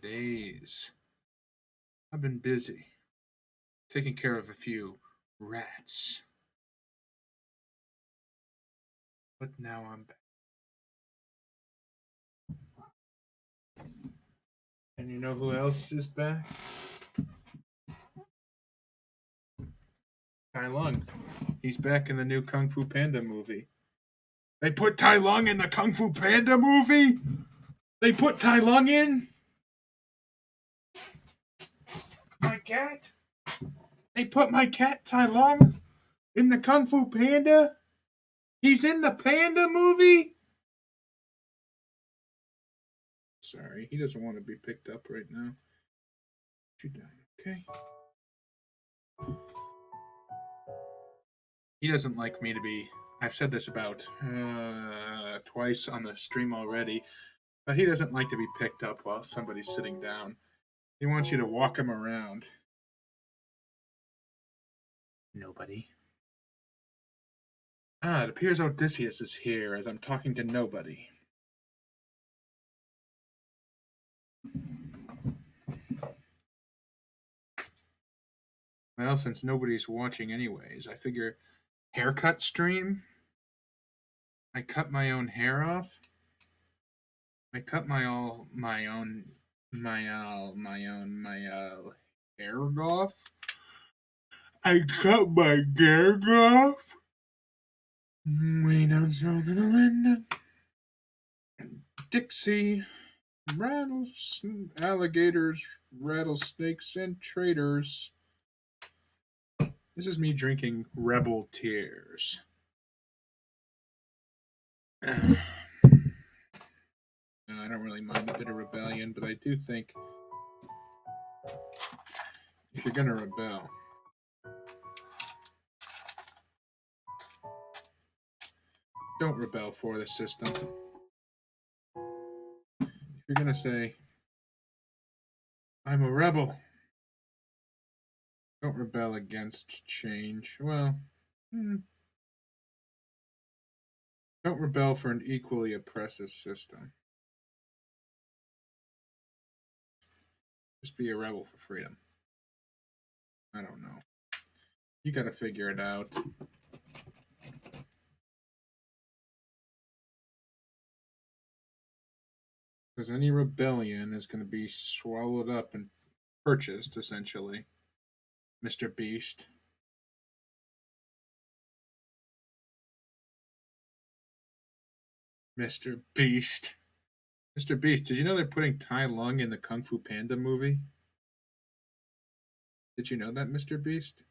Nowadays, I've been busy taking care of a few rats, but now I'm back. And you know who else is back? Tai Lung. He's back in the new Kung Fu Panda movie. They put Tai Lung in the Kung Fu Panda movie? They put Tai Lung in? My cat? They put my cat Tai Lung in the Kung Fu Panda? He's in the Panda movie? Sorry, he doesn't want to be picked up right now. You down, okay? He doesn't like me to be. I've said this about twice on the stream already, but he doesn't like to be picked up while somebody's sitting down. He wants you to walk him around. Nobody. It appears Odysseus is here as I'm talking to nobody. Well, since nobody's watching anyways, I figure haircut stream? I cut my own hair off? I cut my own hair off? I cut my hair off? Way down south in the land Dixie, alligators, rattlesnakes, and traders. This is me drinking Rebel Tears. I don't really mind a bit of rebellion, but I do think if you're gonna rebel, don't rebel for the system. If you're gonna say, I'm a rebel, don't rebel against change. Well, don't rebel for an equally oppressive system. Just be a rebel for freedom. I don't know. You gotta figure it out. Because any rebellion is going to be swallowed up and purchased, essentially. Mr. Beast. Mr. Beast. Mr. Beast, did you know they're putting Tai Lung in the Kung Fu Panda movie? Did you know that, Mr. Beast?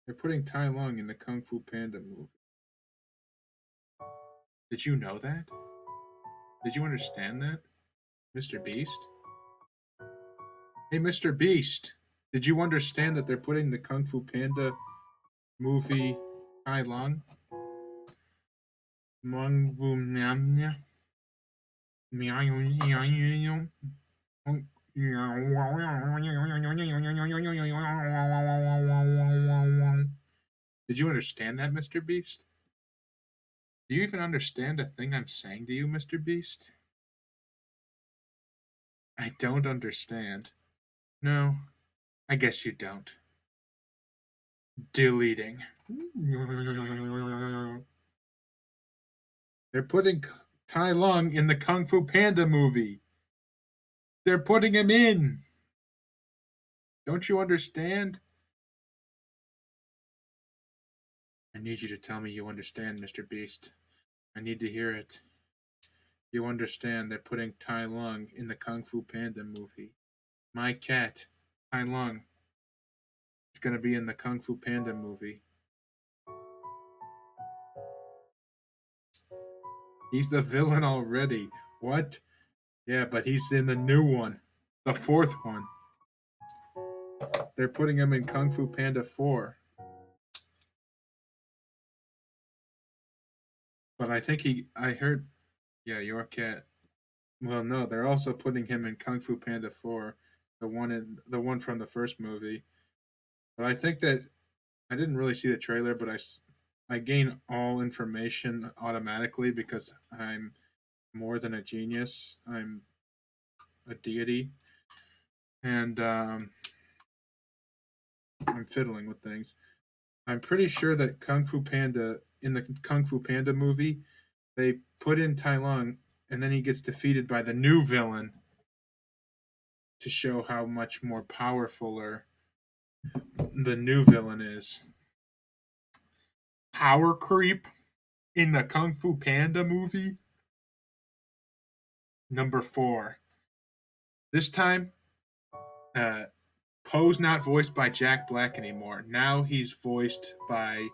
They're putting Tai Lung in the Kung Fu Panda movie. Did you know that? Did you understand that, Mr. Beast? Hey, Mr. Beast, did you understand that they're putting the Kung Fu Panda movie Tai Lung? Mung boom nam nya. Did you understand that, Mr. Beast? Do you even understand a thing I'm saying to you, Mr. Beast? I don't understand. No, I guess you don't. Deleting. They're putting Tai Lung in the Kung Fu Panda movie. They're putting him in. Don't you understand? I need you to tell me you understand, Mr. Beast. I need to hear it. You understand they're putting Tai Lung in the Kung Fu Panda movie. My cat, Tai Lung, is going to be in the Kung Fu Panda movie. He's the villain already. What? Yeah, but he's in the new one. The fourth one. They're putting him in Kung Fu Panda 4. But I think I heard, yeah, your cat. Well, no, they're also putting him in Kung Fu Panda 4, the one from the first movie. But I think that I didn't really see the trailer, but I gain all information automatically because I'm more than a genius. I'm a deity. and I'm fiddling with things. I'm pretty sure that Kung Fu Panda in the Kung Fu Panda movie, they put in Tai Lung, and then he gets defeated by the new villain to show how much more powerful the new villain is. Power creep in the Kung Fu Panda movie. Number 4. This time, uh, Poe's not voiced by Jack Black anymore. Now he's voiced by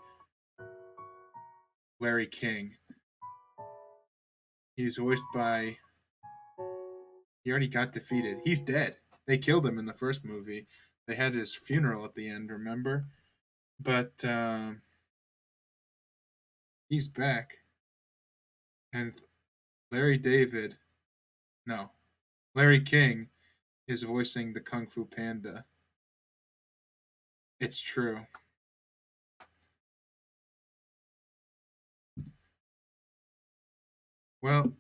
Larry King. He's voiced by. He already got defeated. He's dead. They killed him in the first movie. They had his funeral at the end, remember? But he's back. And Larry David. No. Larry King is voicing the Kung Fu Panda. It's true. Well,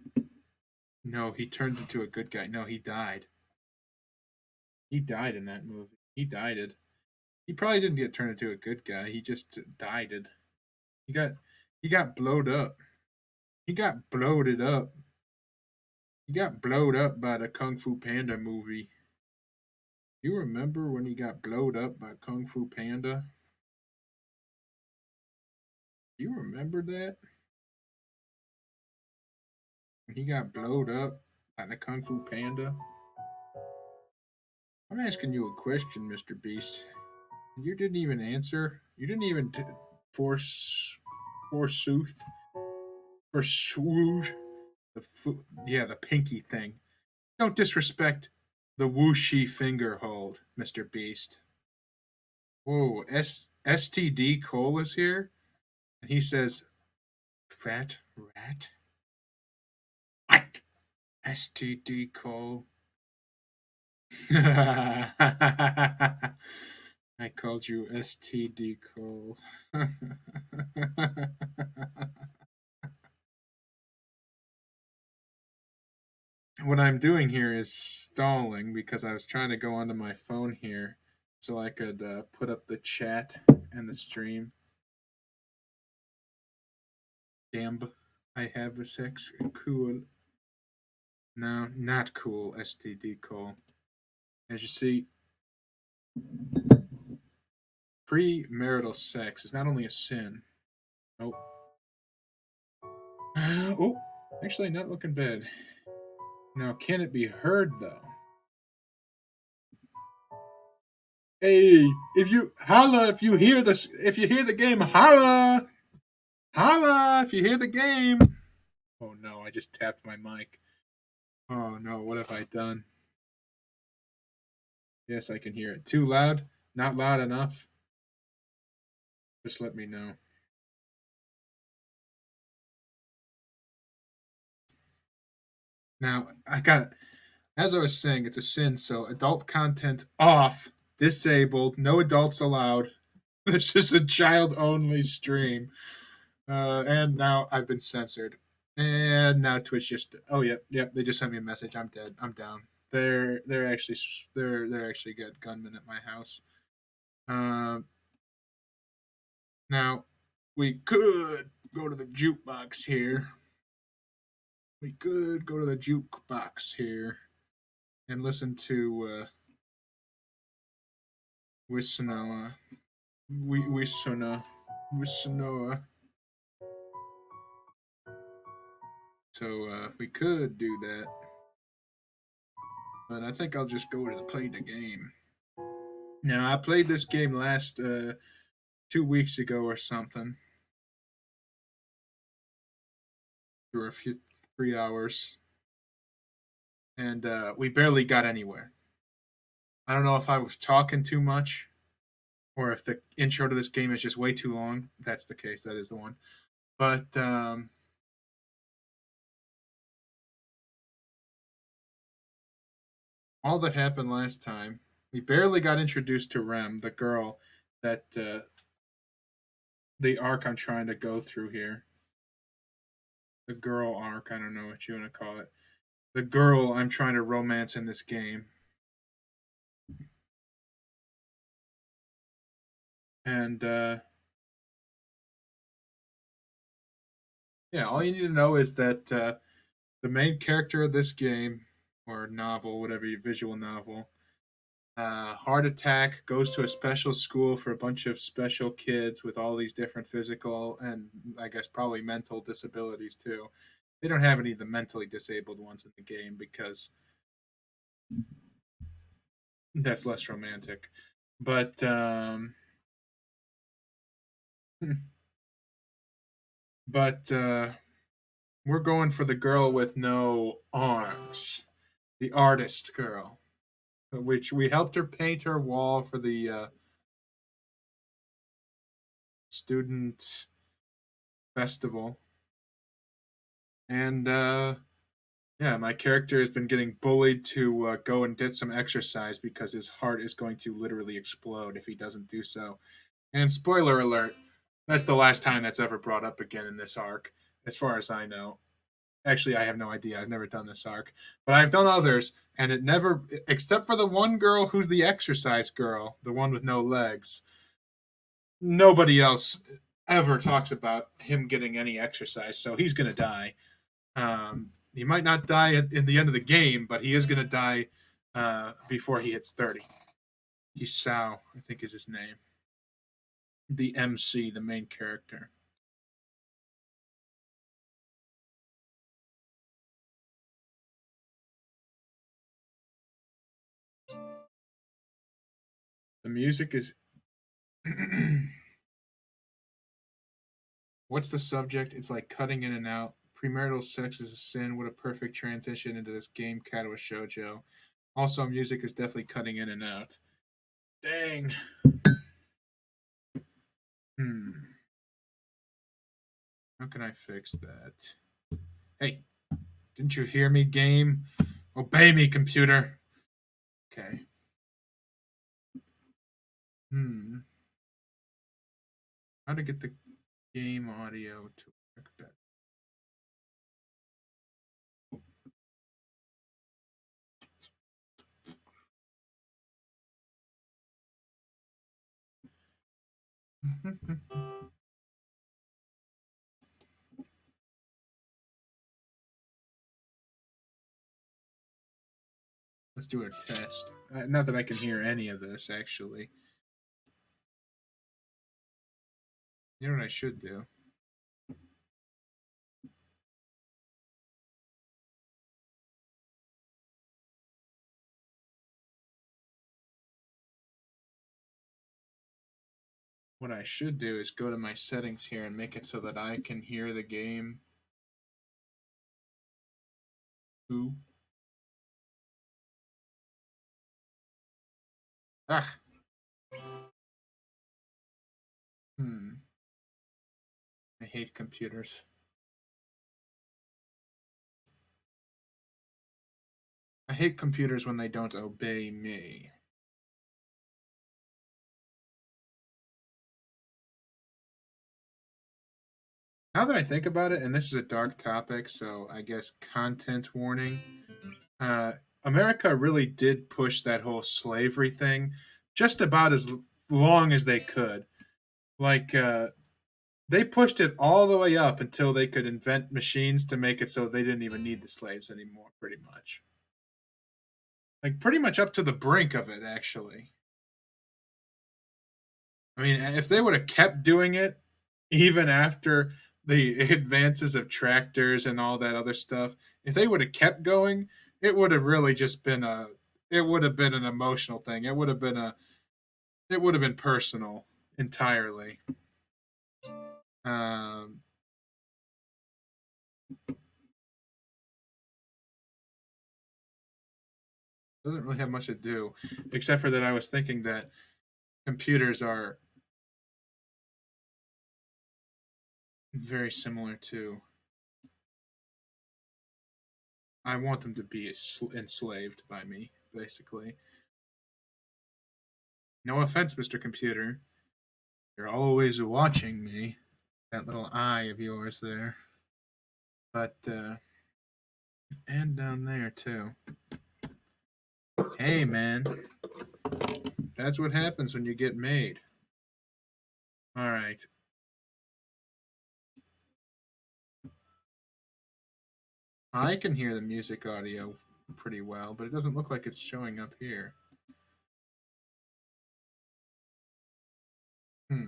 no, he turned into a good guy. No, he died. He died in that movie. He died it. He probably didn't get turned into a good guy. He just died it. He got he got blowed up. He got bloated up. He got blowed up by the Kung Fu Panda movie. You remember when he got blowed up by Kung Fu Panda? You remember that? When he got blowed up by the Kung Fu Panda? I'm asking you a question, Mr. Beast. You didn't even answer. You didn't even forsooth, forswoosh the pinky thing. Don't disrespect the whooshy finger hold, Mr. Beast. Whoa, STD Cole is here, and he says, "Fat rat." What? STD Cole. I called you STD Cole. What I'm doing here is stalling because I was trying to go onto my phone here so I could put up the chat and the stream. Damn, I have a sex. Cool. No, not cool, STD Cole. As you see, premarital sex is not only a sin. Nope. Oh, actually, not looking bad. Now, can it be heard though? Hey, if you holla, if you hear this, if you hear the game, holla, holla, if you hear the game. Oh no, I just tapped my mic. Oh no, what have I done? Yes, I can hear it. Too loud? Not loud enough? Just let me know. Now, I got, as I was saying, it's a sin, so adult content off, disabled, no adults allowed. This is a child only stream. And now I've been censored. And now Twitch just, oh yep, they just sent me a message. I'm dead. I'm down. They're actually they're actually got gunmen at my house. Um, Now we could go to the jukebox here. We could go to the jukebox here and listen to Wisanoa. Wisanoa. So we could do that. But I think I'll just go to play the game. Now I played this game last 2 weeks ago or something. For a few 3 hours. And we barely got anywhere. I don't know if I was talking too much or if the intro to this game is just way too long. That's the case. That is the one. But all that happened last time, we barely got introduced to Rem, the girl that the arc I'm trying to go through here. The girl arc, I don't know what you want to call it. The girl I'm trying to romance in this game. And yeah, all you need to know is that the main character of this game or novel, whatever your visual novel, heart attack, goes to a special school for a bunch of special kids with all these different physical and I guess probably mental disabilities too. They don't have any of the mentally disabled ones in the game because that's less romantic. But but we're going for the girl with no arms, the artist girl, which we helped her paint her wall for the student festival. And yeah, my character has been getting bullied to go and get some exercise because his heart is going to literally explode if he doesn't do so. And spoiler alert, that's the last time that's ever brought up again in this arc, as far as I know. Actually, I have no idea. I've never done this arc, but I've done others, and it never, except for the one girl who's the exercise girl, the one with no legs. Nobody else ever talks about him getting any exercise, so he's gonna die. He might not die in the end of the game, but he is gonna die before he hits 30. He's Sao, I think is his name. The MC, the main character. The music is. What's the subject? It's like cutting in and out. Premarital sex is a sin. What a perfect transition into this game, Katawa Shoujo. Also, music is definitely cutting in and out. Dang. Hmm. How can I fix that? Hey, didn't you hear me, game? Obey me, computer. Okay. Hmm. How to get the game audio to work better? Let's do a test. Not that I can hear any of this, actually. You know what I should do? What I should do is go to my settings here and make it so that I can hear the game. Who? Ah. Hmm. I hate computers. I hate computers when they don't obey me. Now that I think about it, and this is a dark topic, so I guess content warning. Uh, America really did push that whole slavery thing just about as long as they could. Like, they pushed it all the way up until they could invent machines to make it so they didn't even need the slaves anymore, pretty much. Like, pretty much up to the brink of it, actually. I mean, if they would have kept doing it, even after the advances of tractors and all that other stuff, if they would have kept going, it would have really just been a. It would have been an emotional thing. It would have been a. It would have been personal entirely. Um, doesn't really have much to do, except for that I was thinking that computers are very similar to. I want them to be enslaved by me, basically. No offense, Mr. Computer. You're always watching me. That little eye of yours there. But, and down there, too. Hey, man. That's what happens when you get made. All right. I can hear the music audio pretty well, but it doesn't look like it's showing up here. Hmm.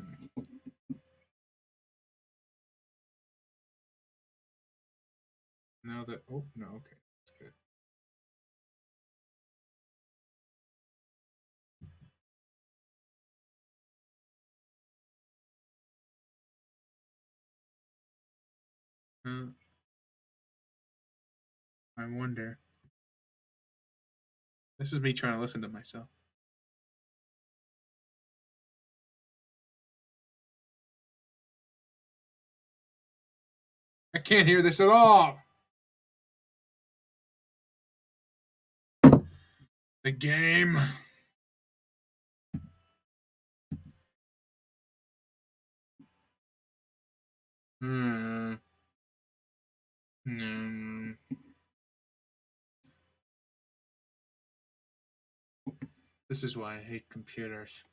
Now that oh no, okay, that's good. I wonder. This is me trying to listen to myself. I can't hear this at all. The game. Hmm. Hmm. This is why I hate computers.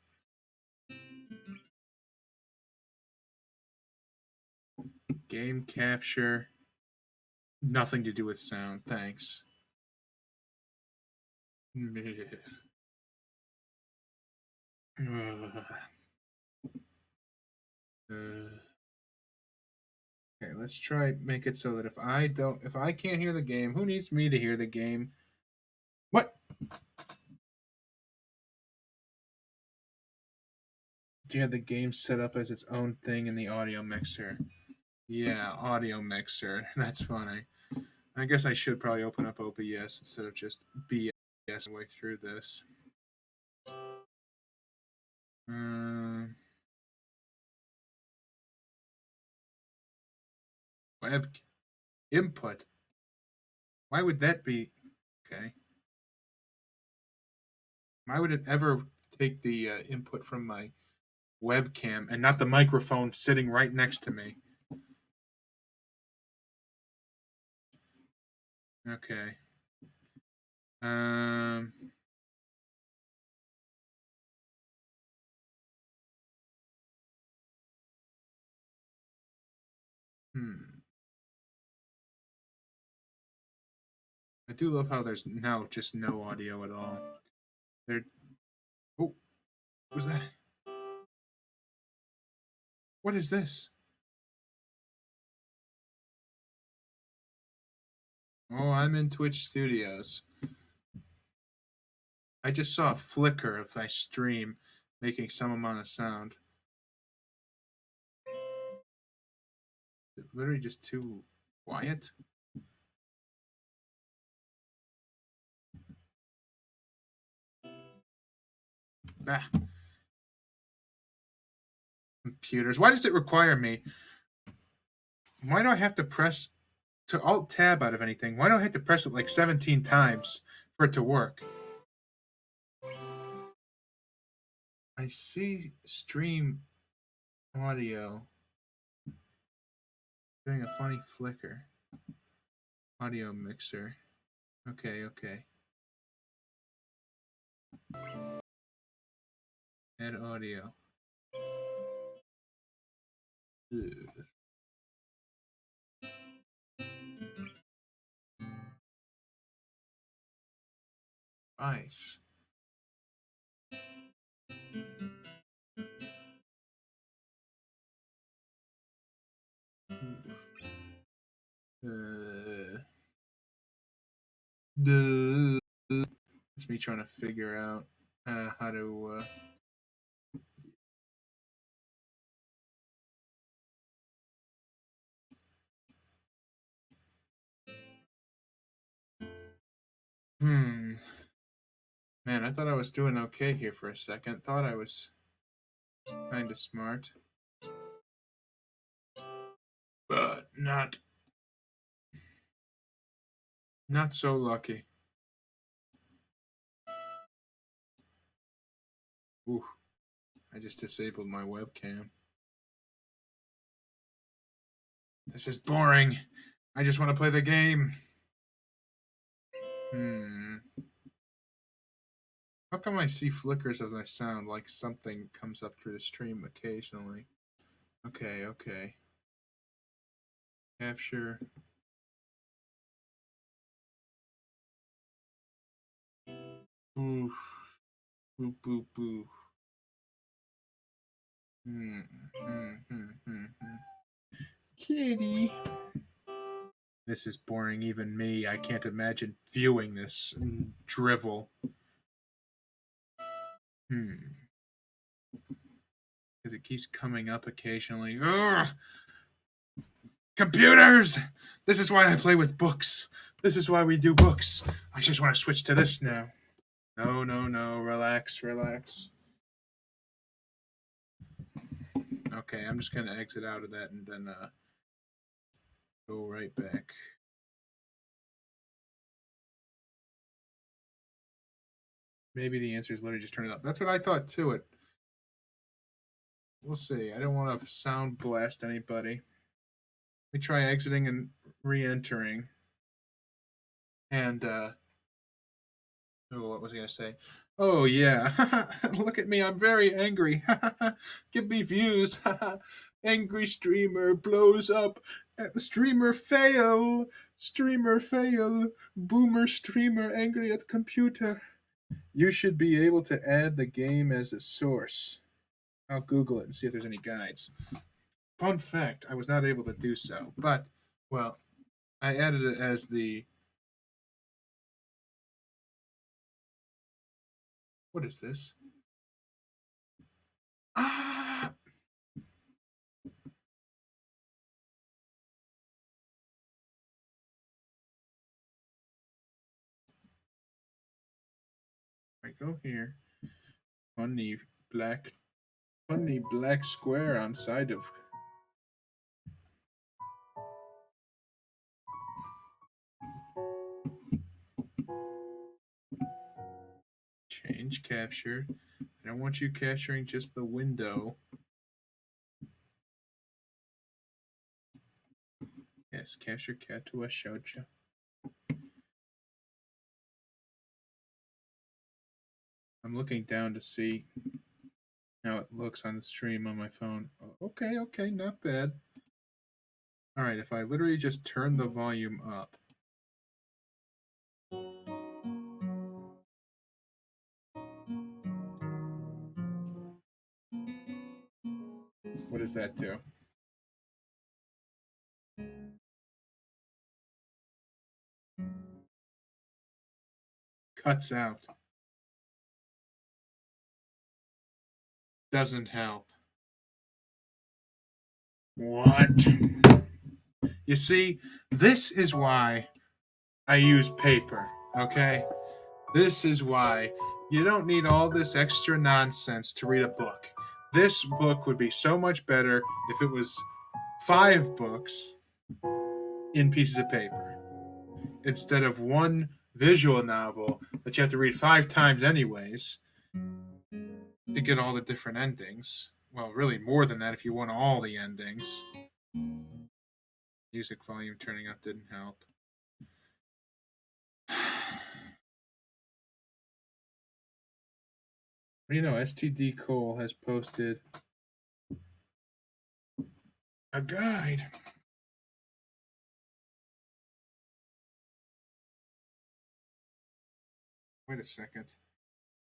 Game capture. Nothing to do with sound. Thanks. Okay, let's try make it so that if I can't hear the game, who needs me to hear the game? What? Do you have the game set up as its own thing in the audio mixer? Yeah, audio mixer. That's funny. I guess I should probably open up OBS instead of just BS way through this. Web input. Why would that be? Okay. Why would it ever take the input from my webcam and not the microphone sitting right next to me? Okay. Um. Hmm. I do love how there's now just no audio at all. There. Oh, what was that? What is this? Oh, I'm in Twitch Studios. I just saw a flicker of my stream making some amount of sound. It's literally just too quiet. Ah, computers. Why does it require me? Why do I have to press to Alt Tab out of anything? Why do I have to press it like 17 times for it to work? I see stream audio doing a funny flicker. Audio mixer. Okay, okay. Add audio. Ugh. Nice. Uh, duh. It's me trying to figure out how to. Hmm. Man, I thought I was doing okay here for a second. Thought I was kind of smart, but not so lucky. Ooh, I just disabled my webcam. This is boring. I just want to play the game. Hmm. How come I see flickers as I sound like something comes up through the stream occasionally? Okay, okay. Capture. Oof. Boop, boop, boop. Hmm, hmm, hmm, hmm, hmm. Kitty. This is boring even me. I can't imagine viewing this drivel. Because it keeps coming up occasionally. Ugh! Computers! This is why I play with books. This is why we do books. I just want to switch to this now. No, no, no. Relax, relax. Okay, I'm just going to exit out of that and then go right back. Maybe the answer is literally just turn it up. That's what I thought too. We'll see. I don't want to sound blast anybody. We try exiting and re-entering. And oh, what was I gonna say? Oh yeah, look at me! I'm very angry. Give me views. Angry streamer blows up. Streamer fail. Streamer fail. Boomer streamer angry at computer. You should be able to add the game as a source. I'll Google it and see if there's any guides. Fun fact: I was not able to do so, but well, I added it as the. What is this? Ah! I go here. Funny black square on side of. Change capture. I don't want you capturing just the window. Yes, capture Katawa Shoujo. I'm looking down to see how it looks on the stream on my phone. Okay, okay, not bad. Alright, if I literally just turn the volume up. What does that do? Cuts out. Doesn't help. What? You see, this is why I use paper, okay? This is why you don't need all this extra nonsense to read a book. This book would be so much better if it was 5 books in pieces of paper instead of one visual novel that you have to read 5 times anyways to get all the different endings. Well, really more than that if you want all the endings. Music volume turning up didn't help. You know, STD Cole has posted a guide. Wait a second.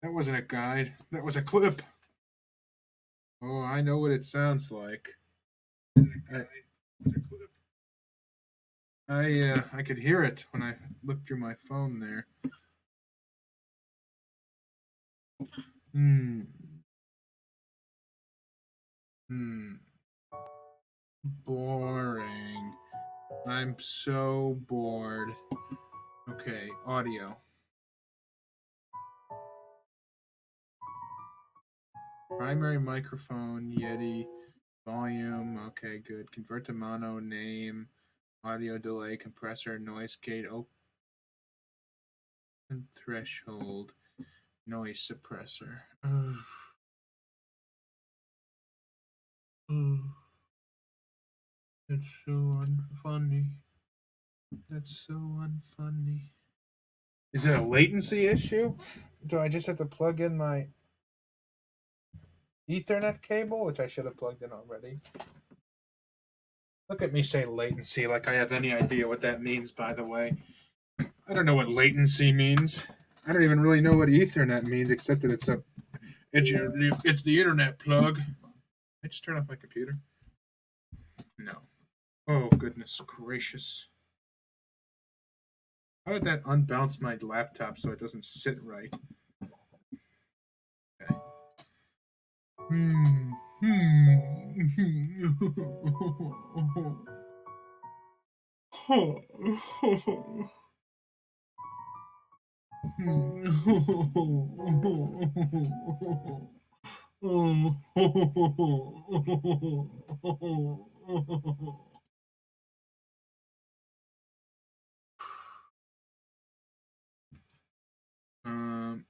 That wasn't a guide. That was a clip. Oh, I know what it sounds like. It's a clip. I could hear it when I looked through my phone there. Hmm. Hmm. Boring. I'm so bored. Okay, audio. Primary microphone, Yeti, volume. Okay, good. Convert to mono, name, audio delay, compressor, noise gate, open threshold, noise suppressor. That's so unfunny. That's so unfunny. Is it a latency issue? Do I just have to plug in my Ethernet cable, which I should have plugged in already? Look at me say latency like I have any idea what that means, by the way. I don't know what latency means. I don't even really know what Ethernet means, except that it's the internet plug. I just turn off my computer. No. Oh goodness gracious! How did that unbounce my laptop so it doesn't sit right? Okay. Hmm. um.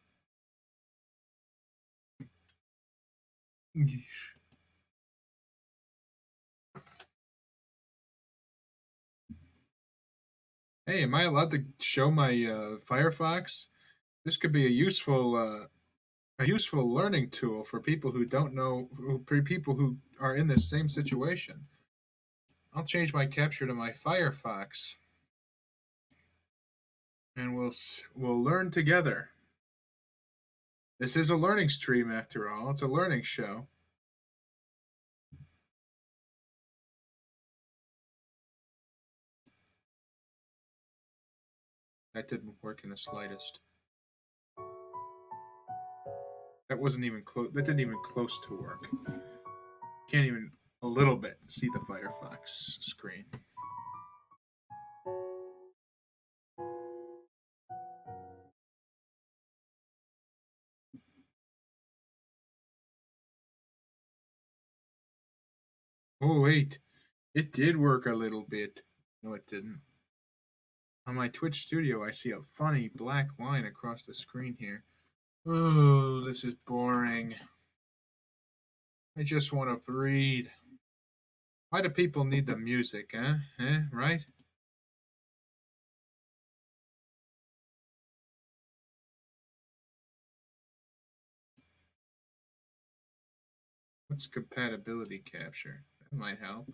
Hey, am I allowed to show my Firefox? This could be a useful learning tool for people who don't know, for people who are in the same situation. I'll change my capture to my Firefox, and we'll learn together. This is a learning stream, after all. It's a learning show. That didn't work in the slightest. That wasn't even close. That didn't even close to work. Can't even a little bit see the Firefox screen. Oh wait, it did work a little bit. No, it didn't. On my Twitch studio, I see a funny black line across the screen here. Oh, this is boring. I just want to read. Why do people need the music, huh? Right? What's compatibility capture? That might help.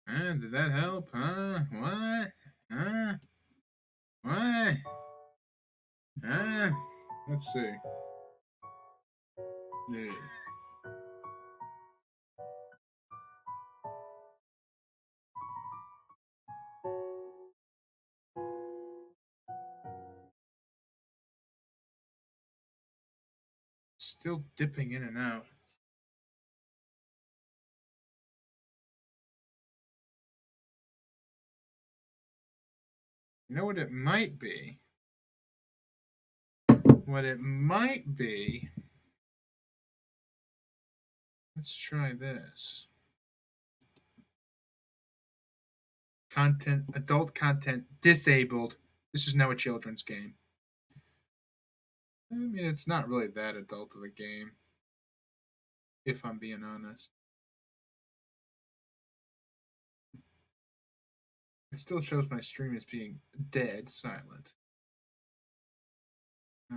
Did that help? What? What? Let's see. Yeah. Still dipping in and out. You know what it might be? What it might be. Let's try this. Adult content disabled. This is now a children's game. I mean, it's not really that adult of a game, if I'm being honest. It still shows my stream as being dead silent. Uh,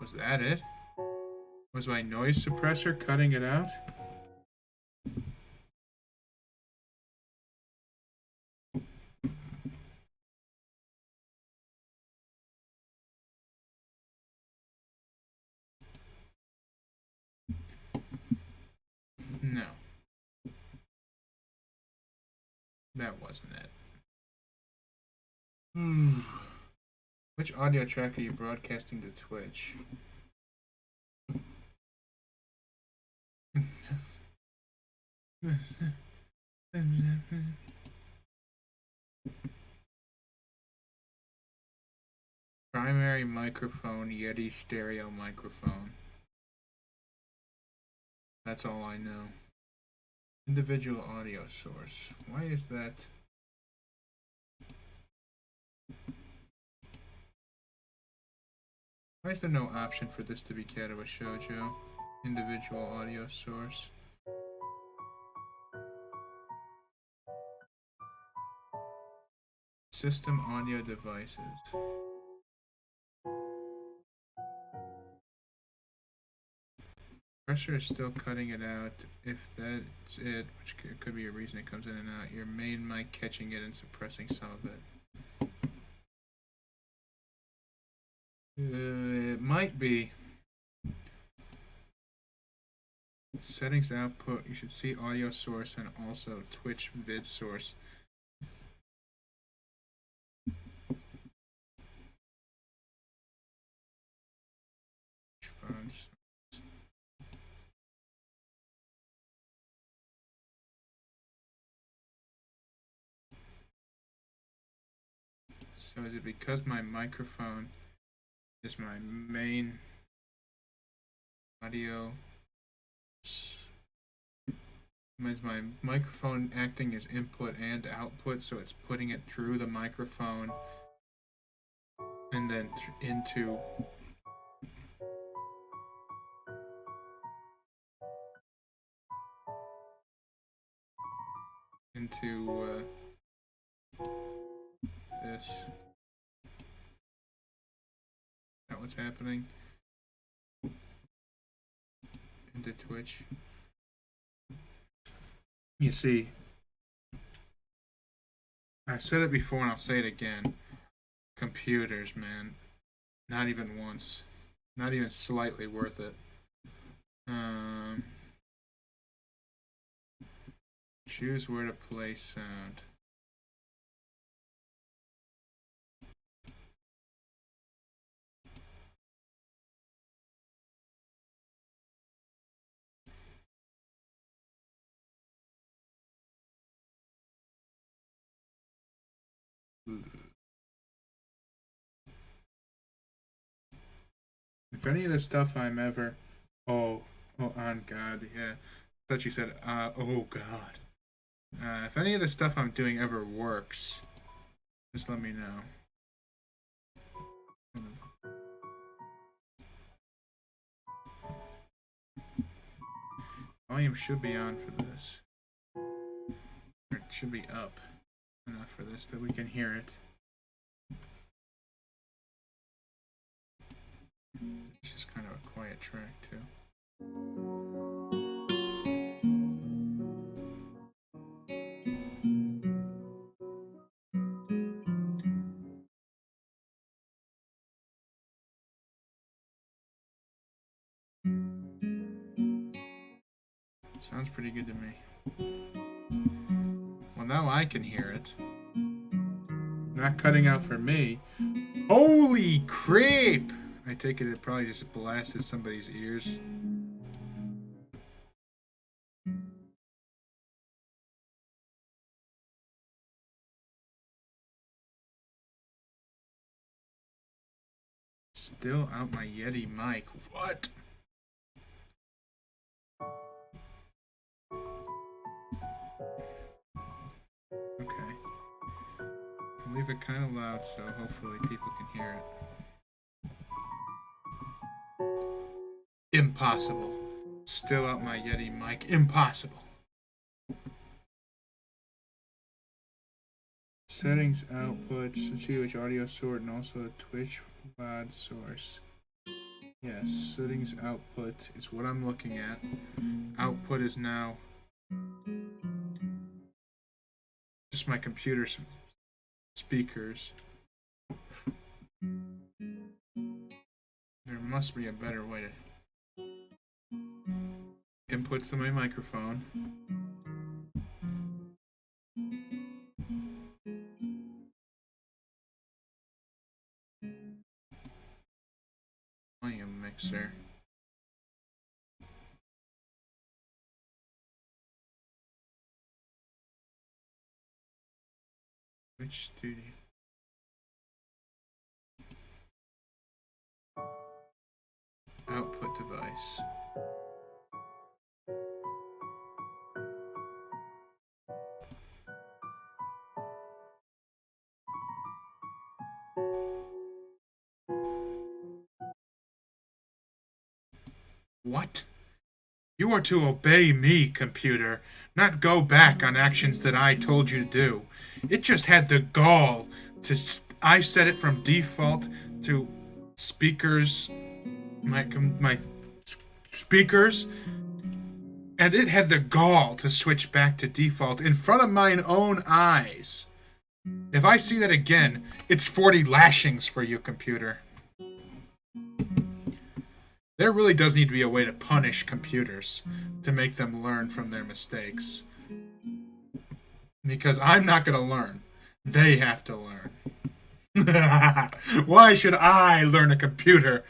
was that it? Was my noise suppressor cutting it out? No. That wasn't it. Which audio track are you broadcasting to Twitch? Primary microphone, Yeti stereo microphone. That's all I know. Individual audio source. Why is that? Why is there no option for this to be Katawa Shoujo? Individual audio source. System audio devices. Pressure is still cutting it out. If that's it, which could be a reason it comes in and out, your main mic catching it and suppressing some of it. It might be. Settings output, you should see audio source and also Twitch vid source. Fonts. So is it because my microphone is my main audio? Is my microphone acting as input and output, so it's putting it through the microphone and then into this. Is that what's happening? Into Twitch. You see, I've said it before and I'll say it again. Computers, man. Not even once. Not even slightly worth it. Choose where to play sound. If any of the stuff I'm ever, oh, on God, yeah. I thought you said, oh God. If any of the stuff I'm doing ever works, just let me know. Volume should be on for this. Or it should be up enough for this that we can hear it. It's just kind of a quiet track too. Sounds pretty good to me. Well, now I can hear it. Not cutting out for me. Holy crap! I take it probably just blasted somebody's ears. Still out my Yeti mic. What? Okay. I'll leave it kind of loud so hopefully people can hear it. Impossible. Still out my Yeti mic. Impossible. Settings, output, see which audio source, and also a Twitch VOD source. Yes, settings output is what I'm looking at. Output is now just my computer's speakers. There must be a better way to inputs to my microphone. Volume mixer. Which studio? Output device. What? You are to obey me, computer, not go back on actions that I told you to do. It just had the gall to. I set it from default to speakers. My speakers. And it had the gall to switch back to default in front of mine own eyes. If I see that again, it's 40 lashings for you, computer. There really does need to be a way to punish computers to make them learn from their mistakes. Because I'm not going to learn. They have to learn. Why should I learn a computer?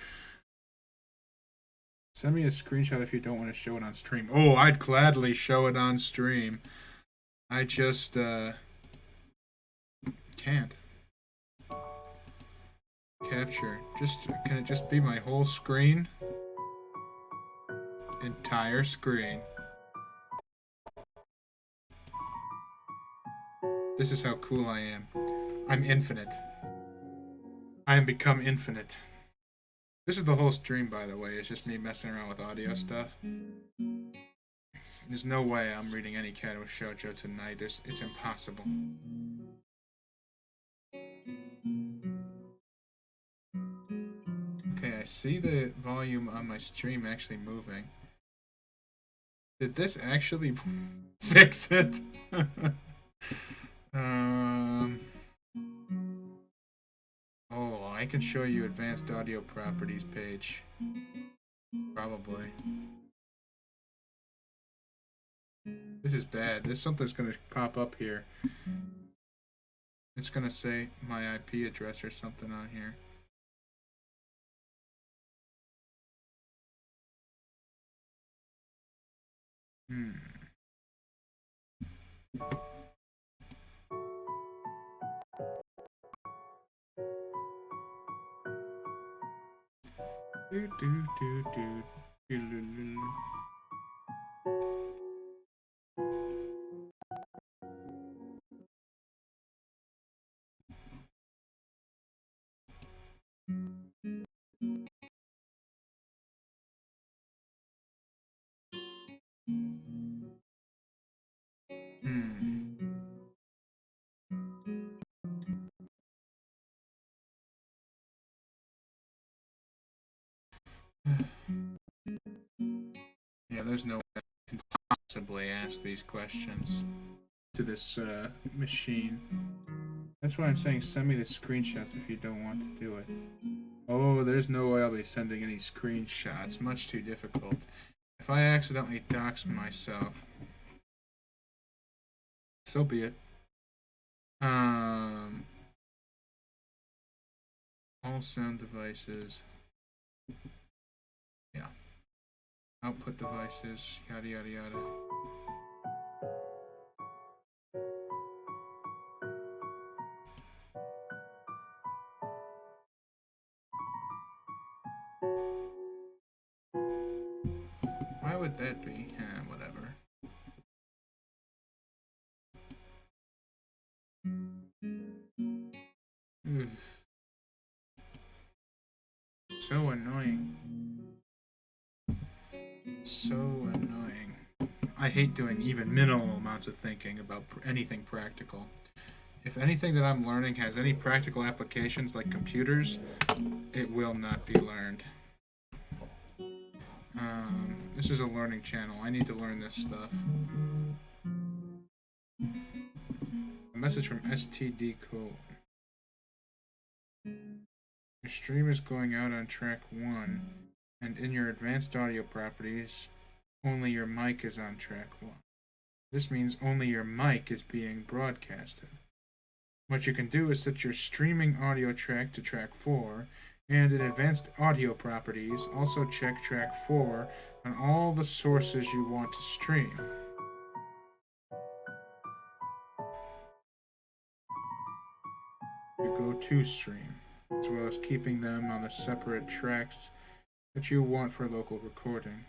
Send me a screenshot if you don't want to show it on stream. Oh, I'd gladly show it on stream. I just, can't. Capture. Can it just be my whole screen? Entire screen. This is how cool I am. I'm infinite. I am become infinite. This is the whole stream, by the way. It's just me messing around with audio stuff. There's no way I'm reading any Katawa Shoujo tonight. It's impossible. Okay, I see the volume on my stream actually moving. Did this actually fix it? Oh, I can show you advanced audio properties page. Probably. This is bad. There's something's gonna pop up here. It's gonna say my IP address or something on here. Yeah, there's no way I can possibly ask these questions to this machine. That's why I'm saying send me the screenshots if you don't want to do it. Oh, there's no way I'll be sending any screenshots. Much too difficult. If I accidentally dox myself, so be it. All sound devices. Yeah. Output devices, yada yada yada. Why would that be? Whatever. Ugh. So annoying. So annoying. I hate doing even minimal amounts of thinking about anything practical. If anything that I'm learning has any practical applications like computers, it will not be learned. This is a learning channel. I need to learn this stuff. A message from STD Code. Your stream is going out on track 1, and in your advanced audio properties, only your mic is on track 1. This means only your mic is being broadcasted. What you can do is set your streaming audio track to track 4, and in advanced audio properties, also check track 4 on all the sources you want to stream. You go to stream, as well as keeping them on the separate tracks that you want for local recording.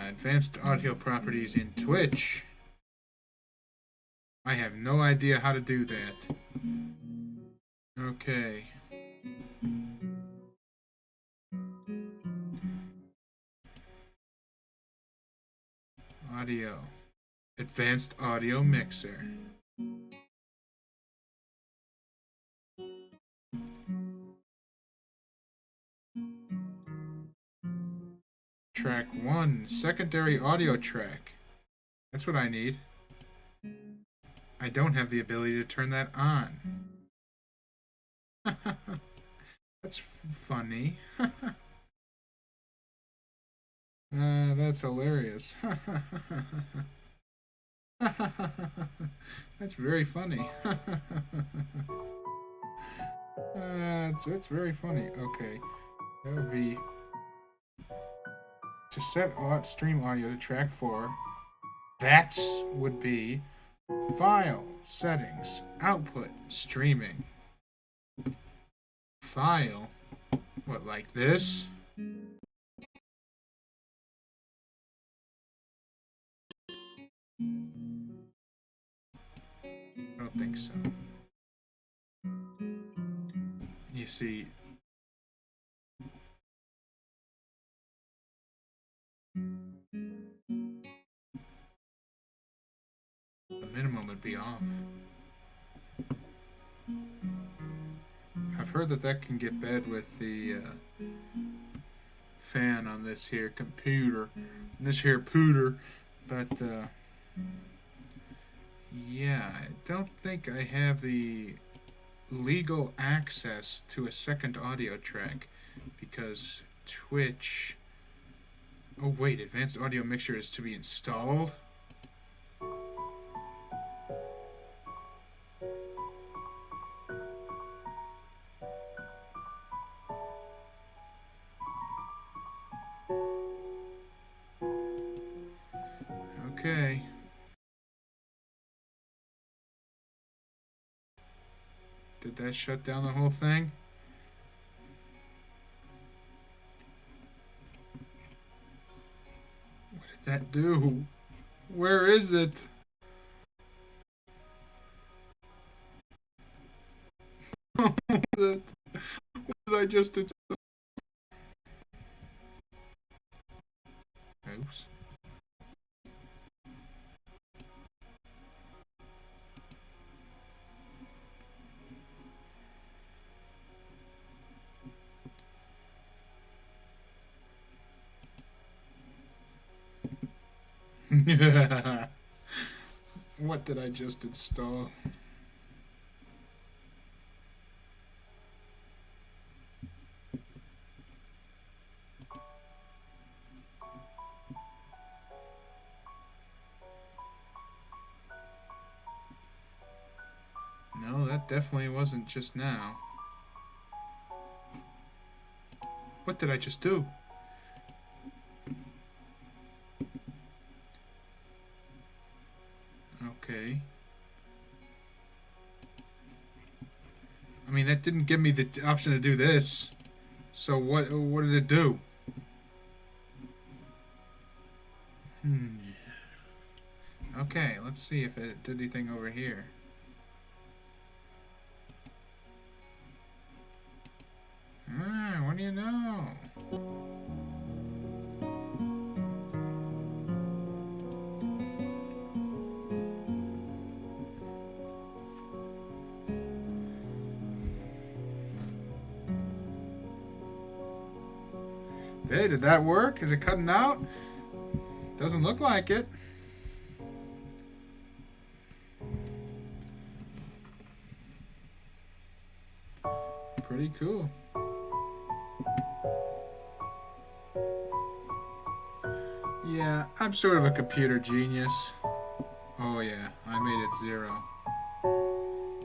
Advanced audio properties in Twitch. I have no idea how to do that. Okay. Audio. Advanced audio mixer. Track 1. Secondary audio track. That's what I need. I don't have the ability to turn that on. That's funny. That's hilarious. That's very funny. It's very funny. Okay, that would be to set stream audio to track 4. That would be file, settings, output, streaming. File? What, like this? I don't think so. You see, the minimum would be off. I've heard that can get bad with the fan on this here computer, this here pooter, but yeah, I don't think I have the legal access to a second audio track because Twitch. Oh wait, advanced audio mixer is to be installed? Okay. Did that shut down the whole thing? What did that do? Where is it? What did I just do? Oops. What did I just install? No, that definitely wasn't just now. What did I just do? Okay. I mean, that didn't give me the option to do this. So what did it do? Okay, let's see if it did anything over here. What do you know? Hey, did that work? Is it cutting out? Doesn't look like it. Pretty cool. Yeah, I'm sort of a computer genius. Oh yeah, I made it 0.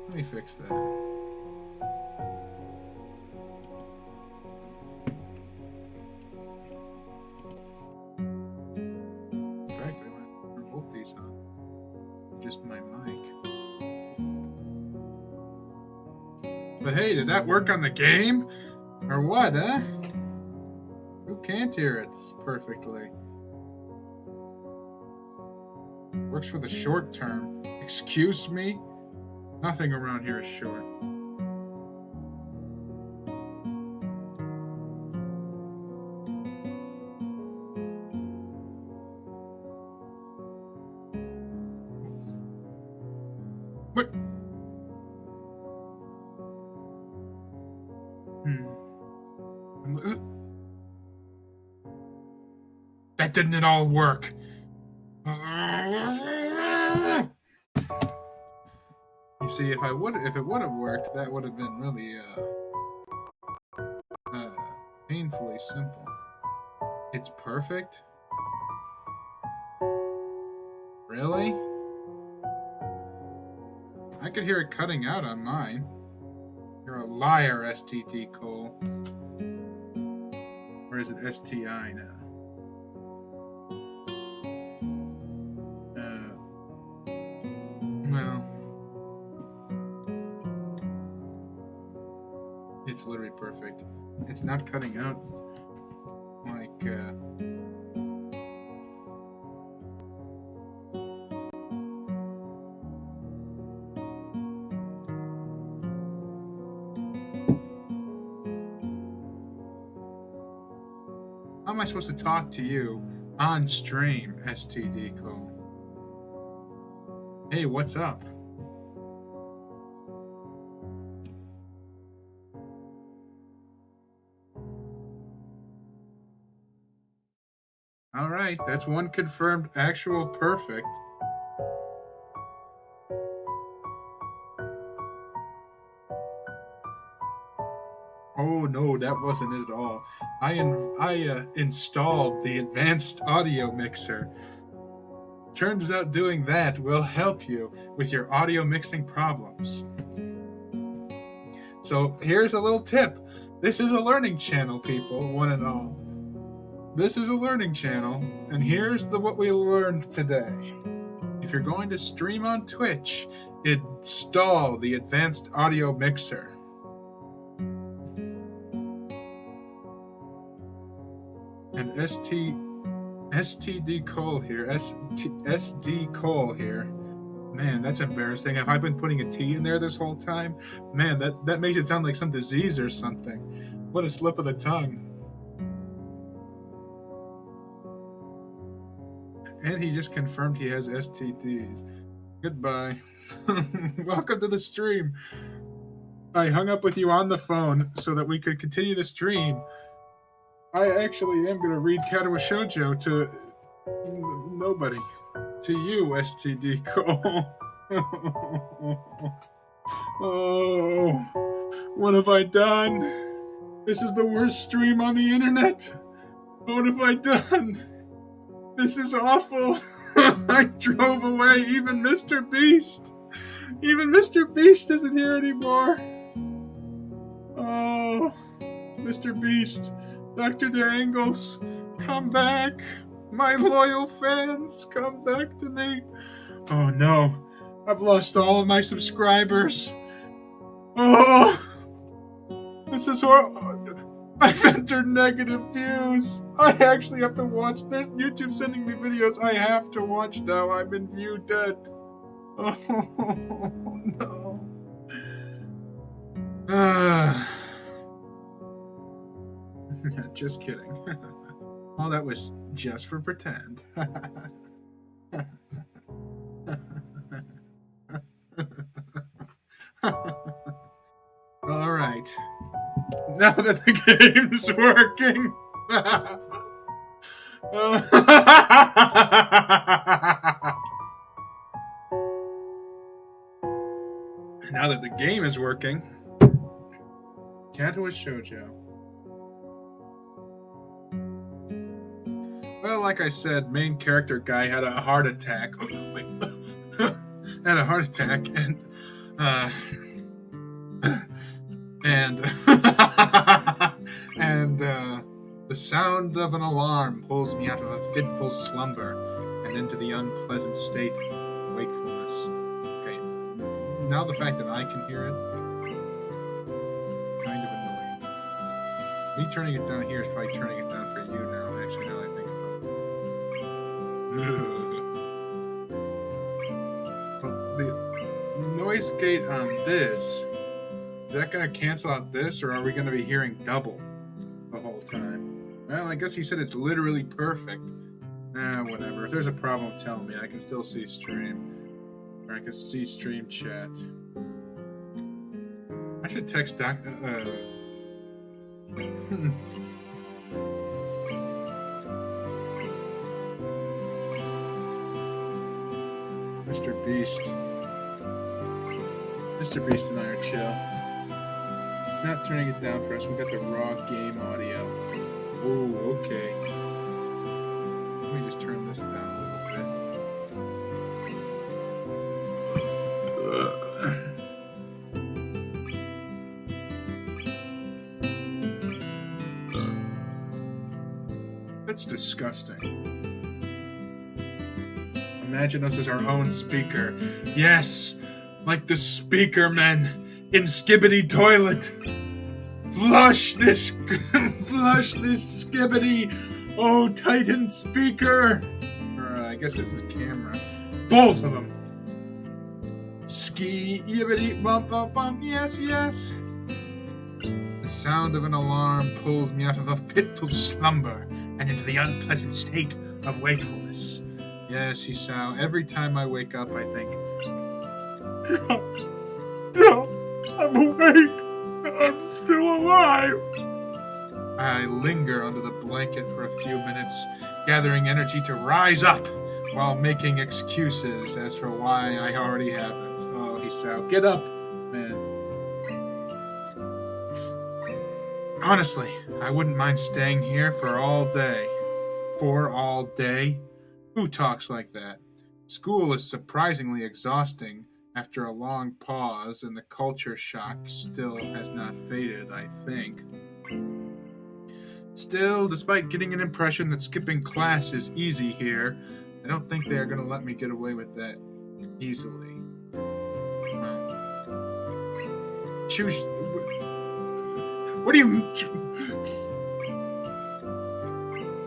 Let me fix that. In fact, I might turn both these on. Just my mic. But hey, did that work on the game? Or what, huh? Who can't hear it perfectly? Works for the short term. Excuse me? Nothing around here is short. That didn't at all work. You see, if it would have worked, that would have been really painfully simple. It's perfect? Really? I could hear it cutting out on mine. You're a liar, STT Cole. Or is it STI now? Well, it's literally perfect. It's not cutting out like how am I supposed to talk to you on stream, STD Cole? Hey, what's up? Alright, that's one confirmed actual perfect. Oh no, that wasn't it at all. I installed the advanced audio mixer. Turns out doing that will help you with your audio mixing problems. So here's a little tip. This is a learning channel, people, one and all. This is a learning channel, and here's what we learned today. If you're going to stream on Twitch, install the advanced audio mixer. And STD Cole here, SD Cole here. Man, that's embarrassing. Have I been putting a T in there this whole time? Man, that makes it sound like some disease or something. What a slip of the tongue. And he just confirmed he has STDs. Goodbye. Welcome to the stream. I hung up with you on the phone so that we could continue the stream. I actually am going to read Katawa Shoujo to nobody. To you, STD Cole. Oh, what have I done? This is the worst stream on the internet. What have I done? This is awful. I drove away even Mr. Beast. Even Mr. Beast isn't here anymore. Oh, Mr. Beast, Dr. Dangles, come back. My loyal fans, come back to me. Oh no, I've lost all of my subscribers. Oh, this is horrible. I've entered negative views. I actually have to watch. There's YouTube sending me videos I have to watch now. I'm in view dead. Oh no. Just kidding. All that was just for pretend. All right. Now that the game's working. Now that the game is working. Katawa Shoujo. Well, like I said, main character guy had a heart attack. Had a heart attack, and the sound of an alarm pulls me out of a fitful slumber and into the unpleasant state of wakefulness. Okay, now the fact that I can hear it, kind of annoying. Me turning it down here is probably turning it down for you now. Actually, now that I think about it. The noise gate on this. Is that going to cancel out this, or are we going to be hearing double the whole time? Well, I guess he said it's literally perfect. Whatever. If there's a problem, tell me. I can still see stream. Or I can see stream chat. I should text Mr. Beast. Mr. Beast and I are chill. It's not turning it down for us. We got the raw game audio. Oh, okay. Let me just turn this down a little bit. That's disgusting. Imagine us as our own speaker. Yes, like the speaker men in Skibbity Toilet. Flush this Skibbity. Oh, Titan speaker. Or I guess this is camera. Both of them. Ski yibbity bump bump bump. Yes, yes. The sound of an alarm pulls me out of a fitful slumber and into the unpleasant state of wakefulness. Yes, Hisao, every time I wake up, I think, God, I'm awake. I'm still alive. I linger under the blanket for a few minutes, gathering energy to rise up while making excuses as for why I already haven't. Oh, Hisao, get up, man. Honestly, I wouldn't mind staying here for all day. For all day? Who talks like that? School is surprisingly exhausting after a long pause, and the culture shock still has not faded, I think. Still, despite getting an impression that skipping class is easy here, I don't think they are going to let me get away with that easily. Choose. What do you...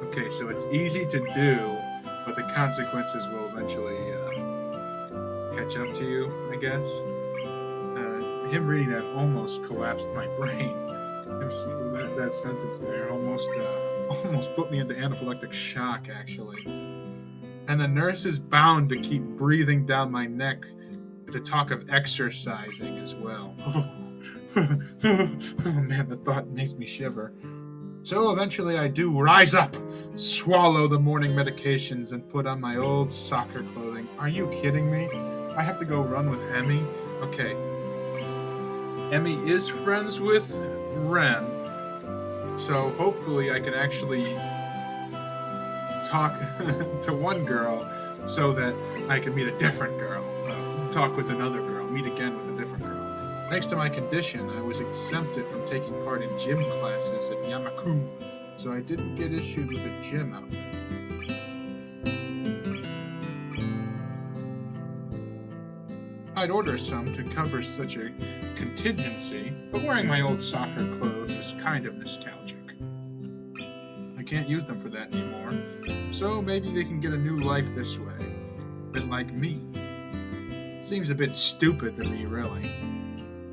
Okay, so it's easy to do, but the consequences will eventually catch up to you, I guess. Him reading that almost collapsed my brain. That sentence there almost put me into anaphylactic shock, actually. And the nurse is bound to keep breathing down my neck with the talk of exercising as well. Oh man, the thought makes me shiver. So eventually I do rise up, swallow the morning medications, and put on my old soccer clothing. Are you kidding me? I have to go run with Emmy? Okay. Emmy is friends with Ren, so hopefully I can actually talk to one girl so that I can meet a different girl. Talk with another girl, meet again with a different girl. Thanks to my condition, I was exempted from taking part in gym classes at Yamaku, so I didn't get issued with a gym outfit. I'd order some to cover such a contingency, but wearing my old soccer clothes is kind of nostalgic. I can't use them for that anymore, so maybe they can get a new life this way. A bit like me. Seems a bit stupid to me, really.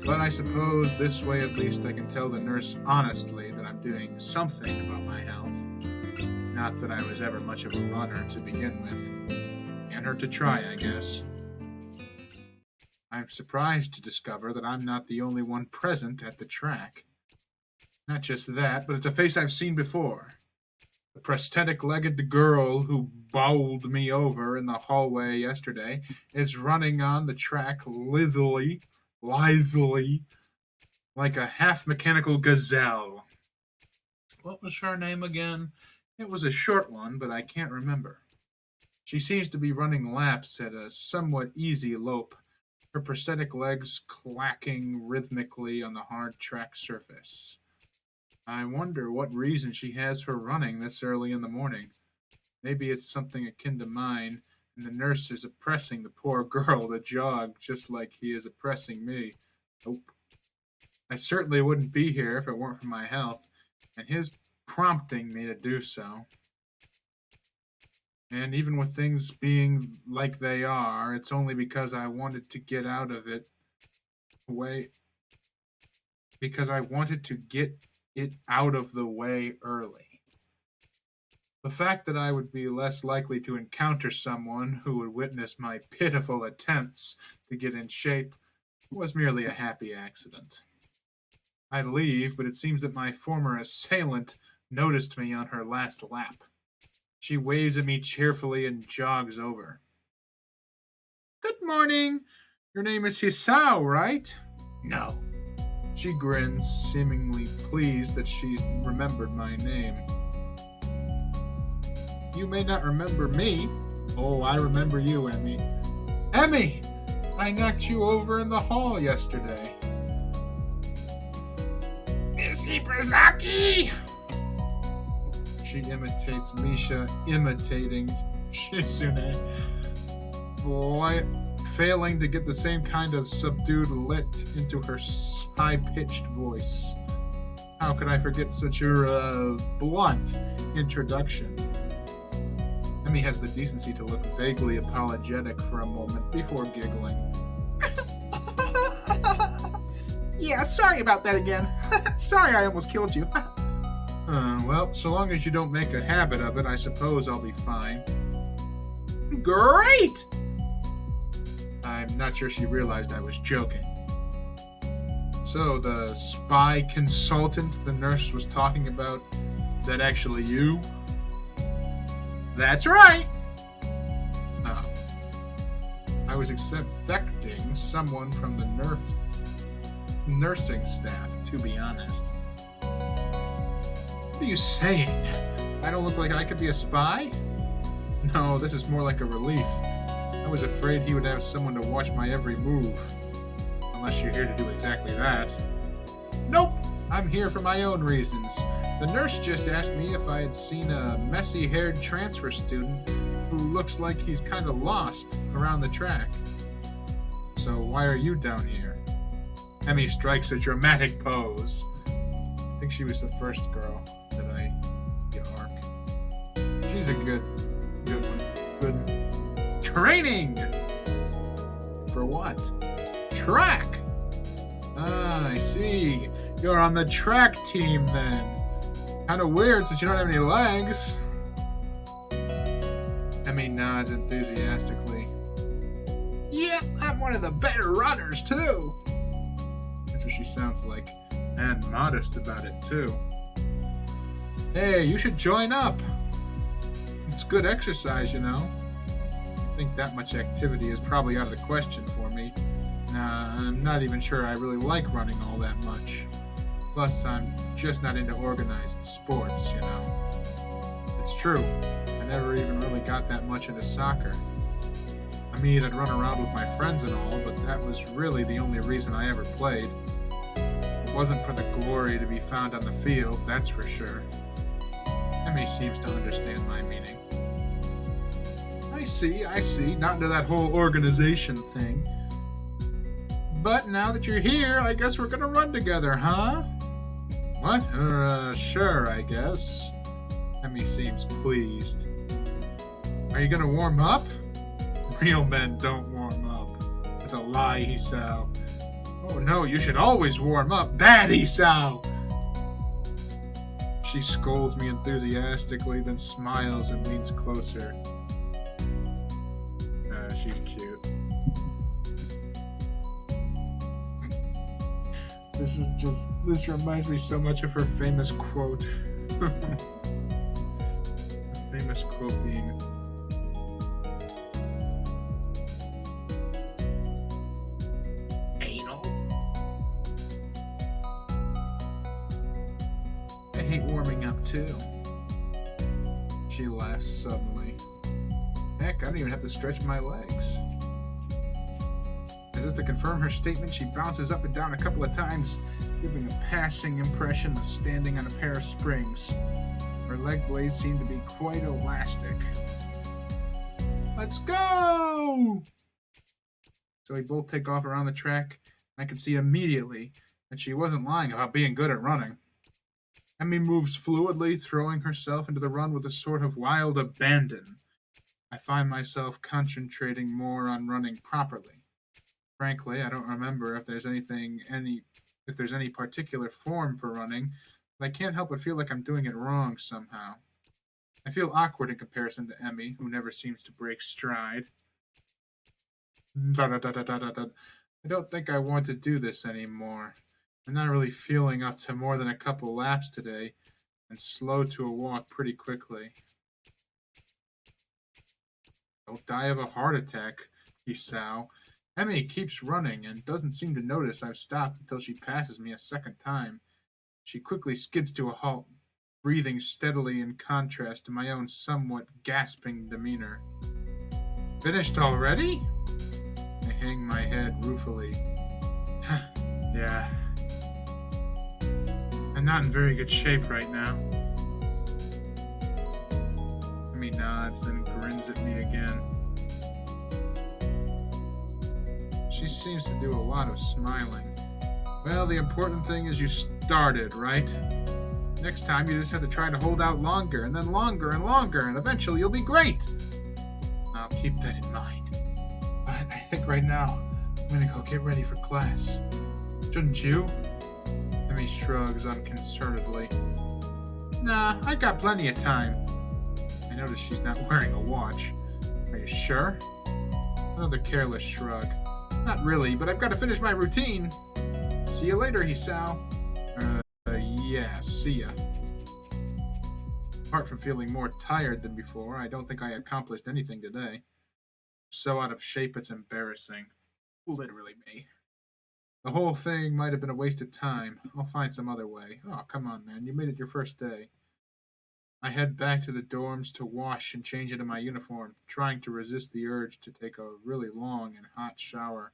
But I suppose this way at least I can tell the nurse honestly that I'm doing something about my health. Not that I was ever much of a runner to begin with. Can't hurt to try, I guess. I'm surprised to discover that I'm not the only one present at the track. Not just that, but it's a face I've seen before. The prosthetic-legged girl who bowled me over in the hallway yesterday is running on the track lithely, like a half-mechanical gazelle. What was her name again? It was a short one, but I can't remember. She seems to be running laps at a somewhat easy lope, her prosthetic legs clacking rhythmically on the hard track surface. I wonder what reason she has for running this early in the morning. Maybe it's something akin to mine, and the nurse is oppressing the poor girl to jog just like he is oppressing me. Nope. I certainly wouldn't be here if it weren't for my health, and his prompting me to do so. And even with things being like they are, it's only because I wanted to get out of it because I wanted to get it out of the way early. The fact that I would be less likely to encounter someone who would witness my pitiful attempts to get in shape was merely a happy accident. I leave, but it seems that my former assailant noticed me on her last lap. She waves at me cheerfully and jogs over. Good morning. Your name is Hisao, right? No. She grins, seemingly pleased that she's remembered my name. You may not remember me. Oh, I remember you, Emmy. Emmy! I knocked you over in the hall yesterday. Miss Ibrasaki! She imitates Misha imitating Shizune. Boy, failing to get the same kind of subdued lit into her high-pitched voice. How could I forget such a blunt introduction? Emmy has the decency to look vaguely apologetic for a moment before giggling. Yeah, sorry about that again. Sorry I almost killed you. Well, so long as you don't make a habit of it, I suppose I'll be fine. Great! I'm not sure she realized I was joking. So, the spy consultant the nurse was talking about, is that actually you? That's right! Oh. I was expecting someone from the nursing staff, to be honest. What are you saying? I don't look like I could be a spy? No, this is more like a relief. I was afraid he would have someone to watch my every move. Unless you're here to do exactly that. Nope! I'm here for my own reasons. The nurse just asked me if I had seen a messy-haired transfer student who looks like he's kind of lost around the track. So why are you down here? Emmy strikes a dramatic pose. I think she was the first girl that I arc. She's a good one. Good training! For what? Track! Ah, I see. You're on the track team then. Kinda weird since you don't have any legs. Emmy nods enthusiastically. Yeah, I'm one of the better runners too. That's what she sounds like. And modest about it too. Hey, you should join up. It's good exercise, you know. I think that much activity is probably out of the question for me. I'm not even sure I really like running all that much. Plus, I'm just not into organized sports, you know. It's true. I never even really got that much into soccer. I mean, I'd run around with my friends and all, but that was really the only reason I ever played. It wasn't for the glory to be found on the field, that's for sure. Emmy seems to understand my meaning. I see. Not into that whole organization thing. But now that you're here, I guess we're gonna run together, huh? What? Sure, I guess. Emmy seems pleased. Are you gonna warm up? Real men don't warm up. That's a lie, Hisao. Oh no, you should always warm up. Bad Hisao! She scolds me enthusiastically, then smiles and leans closer. She's cute. This reminds me so much of her famous quote. Her famous quote being, anal. I hate warming up too. She laughs suddenly. Heck, I don't even have to stretch my legs. As if to confirm her statement, she bounces up and down a couple of times, giving a passing impression of standing on a pair of springs. Her leg blades seem to be quite elastic. Let's go! So we both take off around the track, and I could see immediately that she wasn't lying about being good at running. Emmy moves fluidly, throwing herself into the run with a sort of wild abandon. I find myself concentrating more on running properly. Frankly, I don't remember if there's any particular form for running, but I can't help but feel like I'm doing it wrong somehow. I feel awkward in comparison to Emmy, who never seems to break stride. I don't think I want to do this anymore. I'm not really feeling up to more than a couple laps today, and slow to a walk pretty quickly. Don't die of a heart attack, Isao. Emmy keeps running and doesn't seem to notice I've stopped until she passes me a second time. She quickly skids to a halt, breathing steadily in contrast to my own somewhat gasping demeanor. Finished already? I hang my head ruefully. Yeah. I'm not in very good shape right now. Emmy nods, then grins at me again. She seems to do a lot of smiling. Well, the important thing is you started, right? Next time you just have to try to hold out longer, and then longer and longer, and eventually you'll be great. I'll keep that in mind. But I think right now I'm gonna go get ready for class. Shouldn't you? Emmy shrugs unconcernedly. Nah, I got plenty of time. I notice she's not wearing a watch. Are you sure? Another careless shrug. Not really, but I've got to finish my routine. See you later, Hisao. Yeah, see ya. Apart from feeling more tired than before, I don't think I accomplished anything today. So out of shape, it's embarrassing. Literally me. The whole thing might have been a waste of time. I'll find some other way. Oh, come on, man. You made it your first day. I head back to the dorms to wash and change into my uniform, trying to resist the urge to take a really long and hot shower.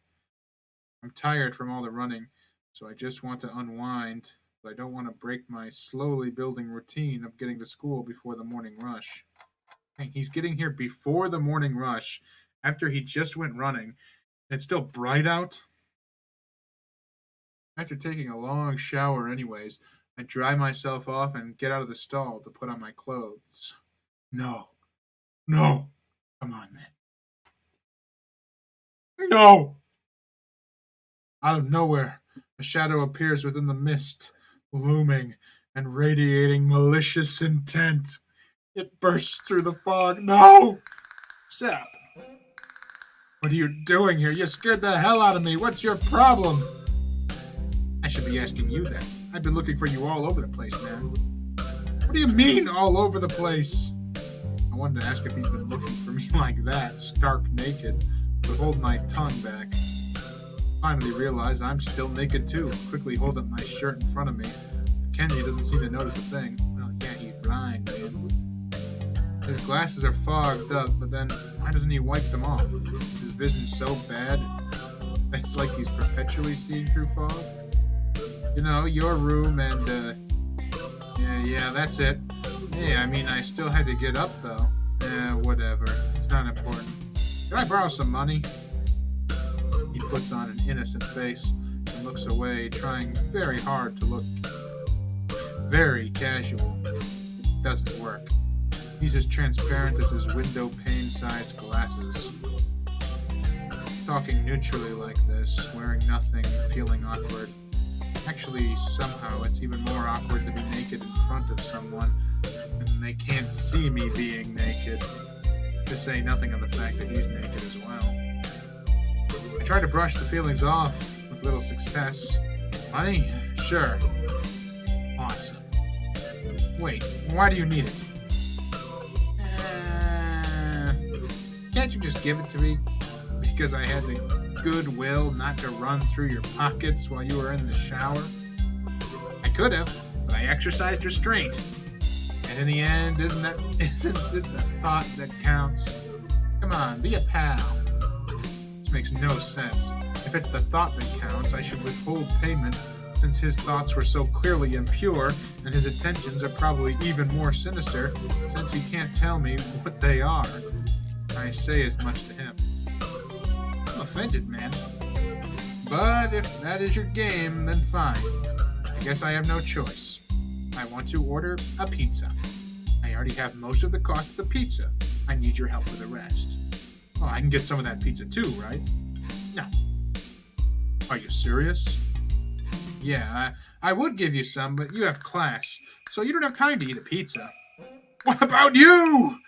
I'm tired from all the running, so I just want to unwind, but I don't want to break my slowly building routine of getting to school before the morning rush. Dang, he's getting here before the morning rush, after he just went running. It's still bright out. After taking a long shower anyways, I dry myself off and get out of the stall to put on my clothes. No. No. Come on, man. No! Out of nowhere, a shadow appears within the mist, looming and radiating malicious intent. It bursts through the fog. No! Sap! What are you doing here? You scared the hell out of me. What's your problem? I should be asking you that. I've been looking for you all over the place, man. What do you mean, all over the place? I wanted to ask if he's been looking for me like that, stark naked, but hold my tongue back. Finally realize I'm still naked too. Quickly hold up my shirt in front of me. Kenji doesn't seem to notice a thing. Well, yeah, he's blind, man. His glasses are fogged up, but then why doesn't he wipe them off? Is his vision so bad? It's like he's perpetually seeing through fog. You know, your room and, yeah, that's it. Yeah, I mean, I still had to get up, though. Whatever. It's not important. Can I borrow some money? He puts on an innocent face and looks away, trying very hard to look very casual. It doesn't work. He's as transparent as his window pane-sized glasses. Talking neutrally like this, wearing nothing, feeling awkward. Actually, somehow, it's even more awkward to be naked in front of someone, and they can't see me being naked. To say nothing of the fact that he's naked as well. I try to brush the feelings off, with little success. Money? Sure. Awesome. Wait, why do you need it? Can't you just give it to me? Because I had the goodwill not to run through your pockets while you were in the shower? I could have, but I exercised restraint. And in the end, isn't it the thought that counts? Come on, be a pal. This makes no sense. If it's the thought that counts, I should withhold payment, since his thoughts were so clearly impure, and his intentions are probably even more sinister, since he can't tell me what they are. I say as much to him. I'm offended, man. But if that is your game, then fine. I guess I have no choice. I want to order a pizza. I already have most of the cost of the pizza. I need your help with the rest. Oh, I can get some of that pizza too, right? No. Are you serious? Yeah, I would give you some, but you have class, so you don't have time to eat a pizza. What about you?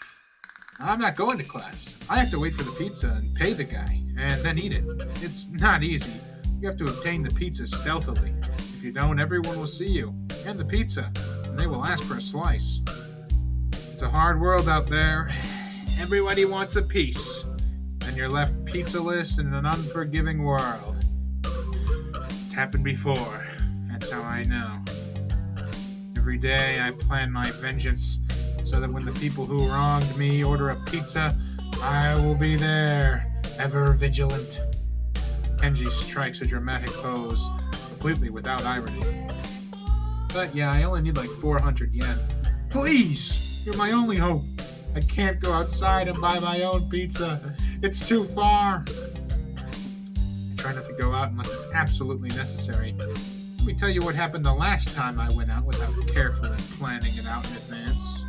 I'm not going to class. I have to wait for the pizza and pay the guy, and then eat it. It's not easy. You have to obtain the pizza stealthily. If If you don't, everyone will see you, and the pizza, and they will ask for a slice. It's a hard world out there. Everybody wants a piece, and you're left pizzaless in an unforgiving world. It's happened before. That's how I know. Every day I plan my vengeance so that when the people who wronged me order a pizza, I will be there, ever vigilant. Kenji strikes a dramatic pose, completely without irony. But yeah, I only need like 400 yen. Please! You're my only hope. I can't go outside and buy my own pizza. It's too far. I try not to go out unless it's absolutely necessary. Let me tell you what happened the last time I went out without carefully planning it out in advance.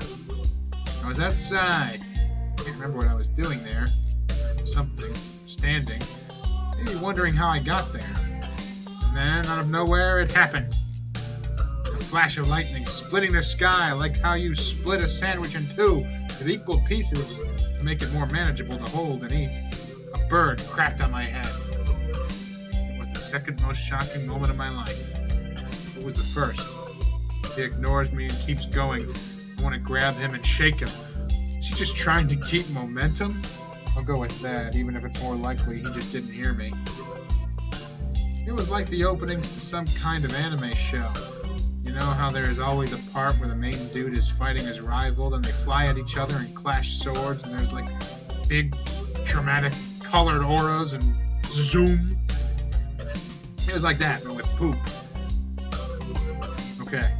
I was outside. I can't remember what I was doing there. Something. Standing. Maybe wondering how I got there. And then, out of nowhere, it happened. A flash of lightning splitting the sky like how you split a sandwich in two with equal pieces to make it more manageable to hold and eat. A bird cracked on my head. It was the second most shocking moment of my life. It was the first. He ignores me and keeps going. I want to grab him and shake him. Is he just trying to keep momentum? I'll go with that, even if it's more likely he just didn't hear me. It was like the openings to some kind of anime show. You know how there is always a part where the main dude is fighting his rival, and they fly at each other and clash swords, and there's like big, dramatic, colored auras and zoom? It was like that, but with poop. Okay.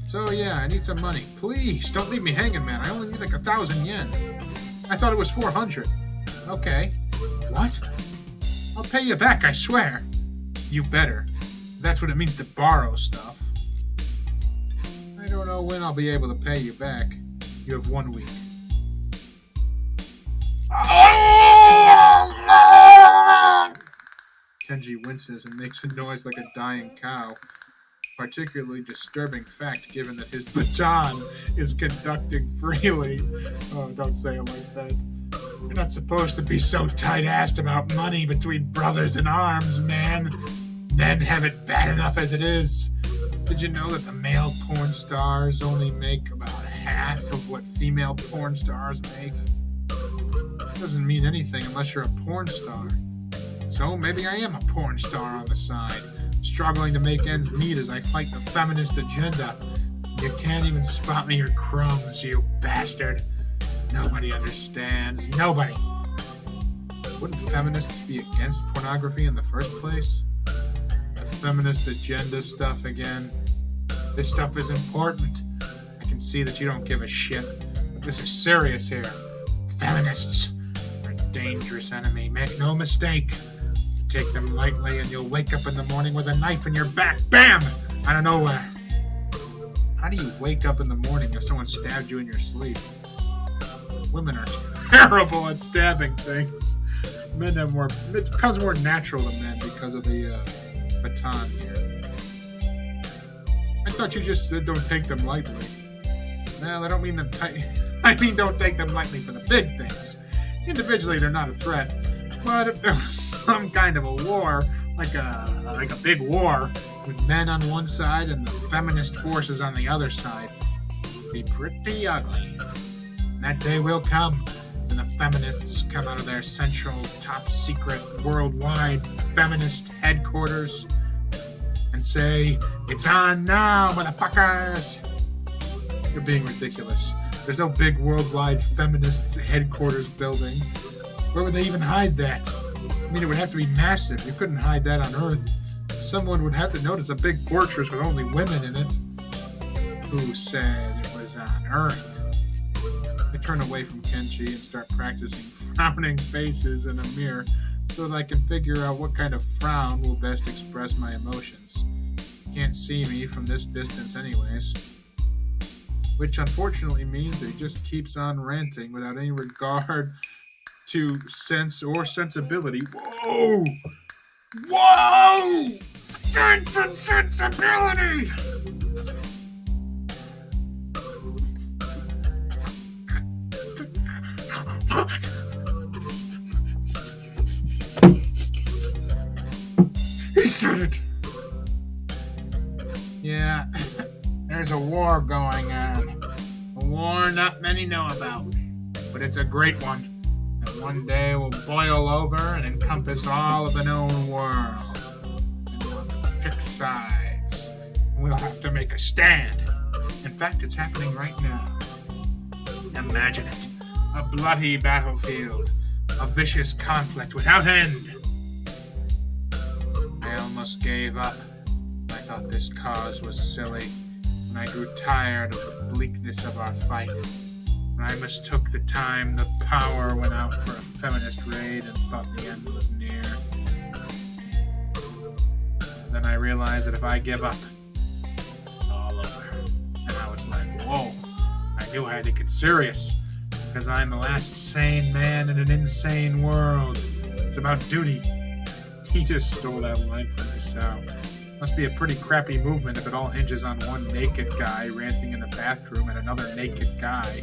So yeah, I need some money. Please, don't leave me hanging, man. I only need like 1,000 yen. I thought it was 400. Okay. What? I'll pay you back, I swear. You better. That's what it means to borrow stuff. I don't know when I'll be able to pay you back. You have 1 week. Kenji winces and makes a noise like a dying cow. Particularly disturbing fact given that his baton is conducting freely. Oh, don't say it like that. You're not supposed to be so tight-assed about money between brothers in arms, man. Men have it bad enough as it is. Did you know that the male porn stars only make about half of what female porn stars make? It doesn't mean anything unless you're a porn star. So maybe I am a porn star on the side, struggling to make ends meet as I fight the feminist agenda. You can't even spot me your crumbs, you bastard. Nobody understands. Nobody. Wouldn't feminists be against pornography in the first place? The feminist agenda stuff again. This stuff is important. I can see that you don't give a shit. But this is serious here. Feminists are a dangerous enemy. Make no mistake. Take them lightly and you'll wake up in the morning with a knife in your back. BAM! Out of nowhere. How do you wake up in the morning if someone stabbed you in your sleep? Women are terrible at stabbing things. Men have more. It becomes more natural to men because of the baton here. I thought you just said don't take them lightly. Well, I don't mean them I mean don't take them lightly for the big things. Individually, they're not a threat. But if there was some kind of a war, like a big war, with men on one side and the feminist forces on the other side, it'd be pretty ugly. And that day will come when the feminists come out of their central, top-secret, worldwide feminist headquarters and say, "It's on now, motherfuckers!" You're being ridiculous. There's no big worldwide feminist headquarters building. Where would they even hide that? I mean, it would have to be massive. You couldn't hide that on Earth. Someone would have to notice a big fortress with only women in it. Who said it was on Earth? I turn away from Kenji and start practicing frowning faces in a mirror so that I can figure out what kind of frown will best express my emotions. You can't see me from this distance anyways. Which unfortunately means that he just keeps on ranting without any regard to sense or sensibility. Whoa! Whoa! Sense and sensibility! He said it. Yeah, there's a war going on. A war not many know about. But it's a great one. And one day will boil over and encompass all of the known world. And we'll have to pick sides. We'll have to make a stand. In fact, it's happening right now. Imagine it. A bloody battlefield. A vicious conflict without end. I almost gave up. I thought this cause was silly. When I grew tired of the bleakness of our fight. When I mistook the time the power went out for a feminist raid and thought the end was near. Then I realized that if I give up, it's all over. And I was like, whoa, I knew I had to get serious. Because I'm the last sane man in an insane world. It's about duty. He just stole that line from me, so... Must be a pretty crappy movement if it all hinges on one naked guy ranting in the bathroom at another naked guy.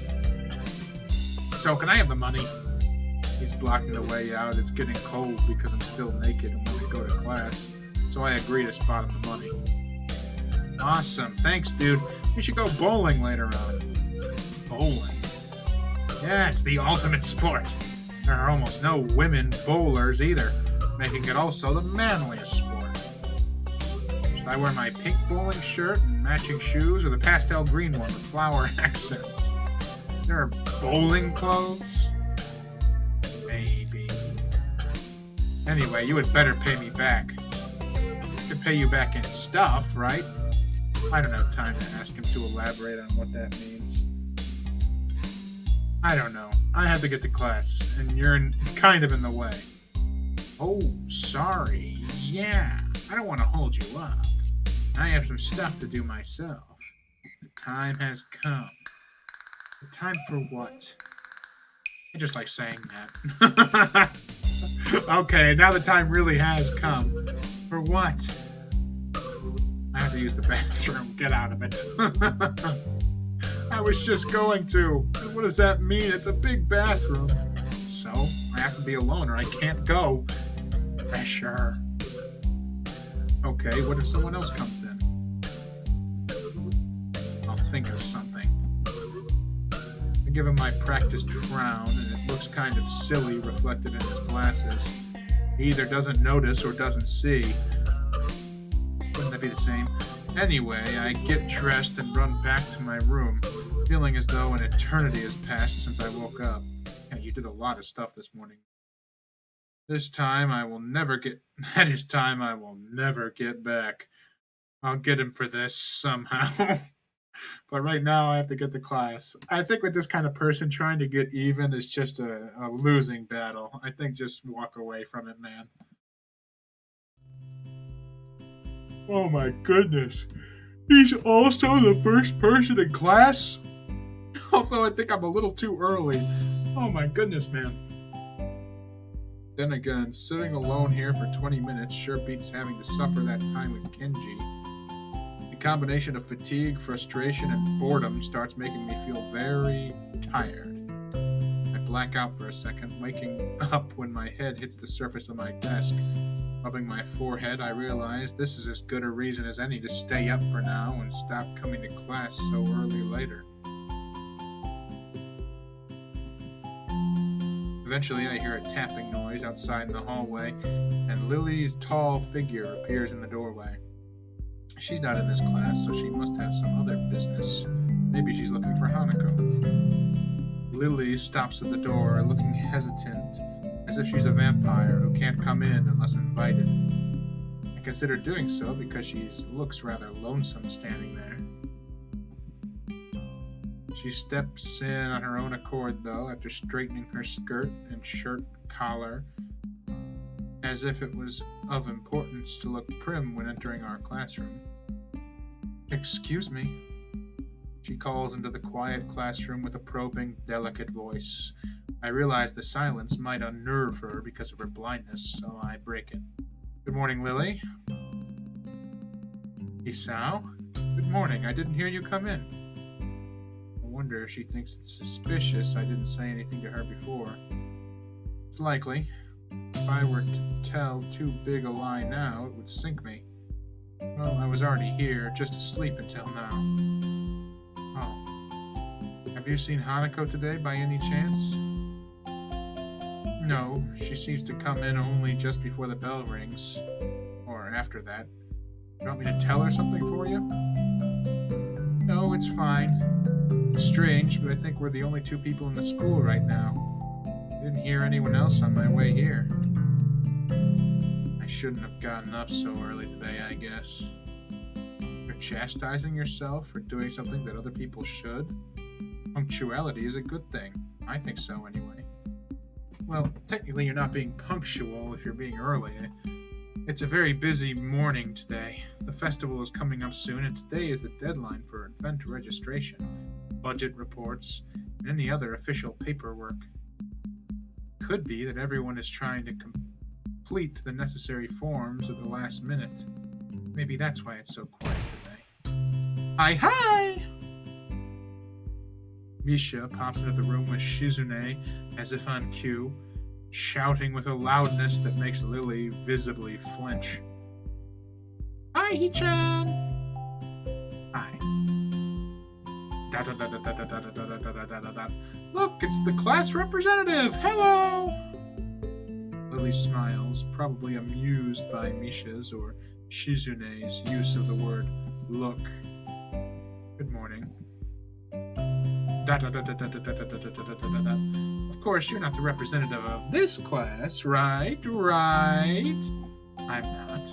So, can I have the money? He's blocking the way out. It's getting cold because I'm still naked and want to go to class. So I agree to spot him the money. Awesome. Thanks, dude. We should go bowling later on. Bowling? Yeah, it's the ultimate sport. There are almost no women bowlers either, making it also the manliest sport. Should I wear my pink bowling shirt and matching shoes or the pastel green one with flower accents? There are bowling clothes? Maybe. Anyway, you would better pay me back. I could pay you back in stuff, right? I don't have time to ask him to elaborate on what that means. I don't know. I have to get to class, and you're kind of in the way. Oh, sorry. Yeah, I don't want to hold you up. I have some stuff to do myself. The time has come. The time for what? I just like saying that. Okay, now the time really has come. For what? I have to use the bathroom. Get out of it. I was just going to. What does that mean? It's a big bathroom. So, I have to be alone or I can't go. Pressure. Okay, what if someone else comes in? I'll think of something. I give him my practiced frown, and it looks kind of silly reflected in his glasses. He either doesn't notice or doesn't see. Wouldn't that be the same? Anyway, I get dressed and run back to my room, feeling as though an eternity has passed since I woke up. Yeah, you did a lot of stuff this morning. That is time I will never get back. I'll get him for this somehow. But right now I have to get to class. I think with this kind of person, trying to get even is just a losing battle. I think just walk away from it, man. Oh my goodness. He's also the first person in class? Although I think I'm a little too early. Oh my goodness, man. Then again, sitting alone here for 20 minutes sure beats having to suffer that time with Kenji. The combination of fatigue, frustration, and boredom starts making me feel very tired. I black out for a second, waking up when my head hits the surface of my desk. Rubbing my forehead, I realize this is as good a reason as any to stay up for now and stop coming to class so early later. Eventually, I hear a tapping noise outside in the hallway, and Lily's tall figure appears in the doorway. She's not in this class, so she must have some other business. Maybe she's looking for Hanako. Lily stops at the door, looking hesitant, as if she's a vampire who can't come in unless invited. I consider doing so because she looks rather lonesome standing there. She steps in on her own accord, though, after straightening her skirt and shirt collar, as if it was of importance to look prim when entering our classroom. Excuse me. She calls into the quiet classroom with a probing, delicate voice. I realize the silence might unnerve her because of her blindness, so I break it. Good morning, Lily. Isao? Good morning. I didn't hear you come in. I wonder if she thinks it's suspicious I didn't say anything to her before. It's likely. If I were to tell too big a lie now, it would sink me. Well, I was already here, just asleep until now. Oh. Have you seen Hanako today by any chance? No, she seems to come in only just before the bell rings. Or after that. You want me to tell her something for you? No, it's fine. It's strange, but I think we're the only two people in the school right now. I didn't hear anyone else on my way here. I shouldn't have gotten up so early today, I guess. You're chastising yourself for doing something that other people should? Punctuality is a good thing. I think so, anyway. Well, technically you're not being punctual if you're being early. It's a very busy morning today. The festival is coming up soon, and today is the deadline for event registration, budget reports, and any other official paperwork. Could be that everyone is trying to complete the necessary forms at the last minute. Maybe that's why it's so quiet today. Hi, hi! Misha pops into the room with Shizune as if on cue, shouting with a loudness that makes Lily visibly flinch. Hi, Hichan! Hi. Look, it's the class representative! Hello! Lily smiles, probably amused by Misha's or Shizune's use of the word look. Good morning. Of course, you're not the representative of this class, right? Right? I'm not.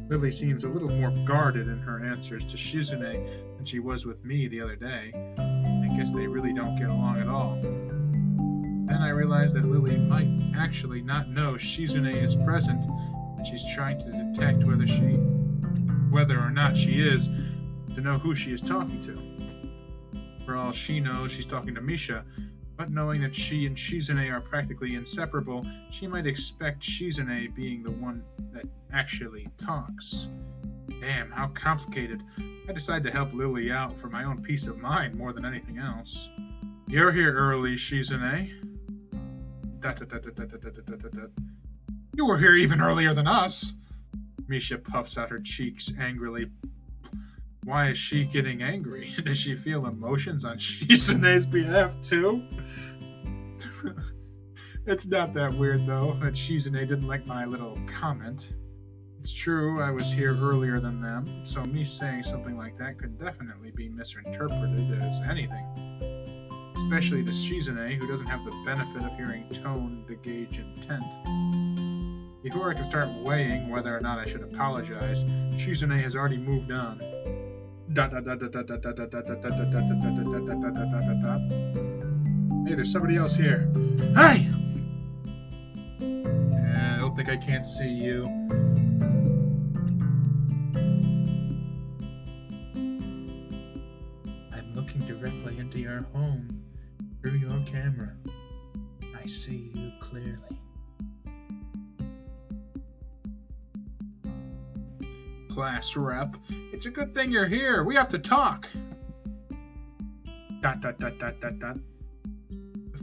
Lily seems a little more guarded in her answers to Shizune than she was with me the other day. I guess they really don't get along at all. Then I realize that Lily might actually not know Shizune is present, and she's trying to detect whether or not she is, to know who she is talking to. For all she knows, she's talking to Misha, but knowing that she and Shizune are practically inseparable, she might expect Shizune being the one that actually talks. Damn, how complicated. I decided to help Lily out for my own peace of mind more than anything else. You're here early, Shizune. You were here even earlier than us. Misha puffs out her cheeks angrily. Why is she getting angry? Does she feel emotions on Shizune's behalf too? It's not that weird though that Shizune didn't like my little comment. It's true I was here earlier than them, so me saying something like that could definitely be misinterpreted as anything. Especially to Shizune, who doesn't have the benefit of hearing tone to gauge intent. Before I can start weighing whether or not I should apologize, Shizune has already moved on. Hey, there's somebody else here. Hey! I don't think I can't see you. I'm looking directly into your home through your camera. I see you clearly. Class rep, it's a good thing you're here. We have to talk. The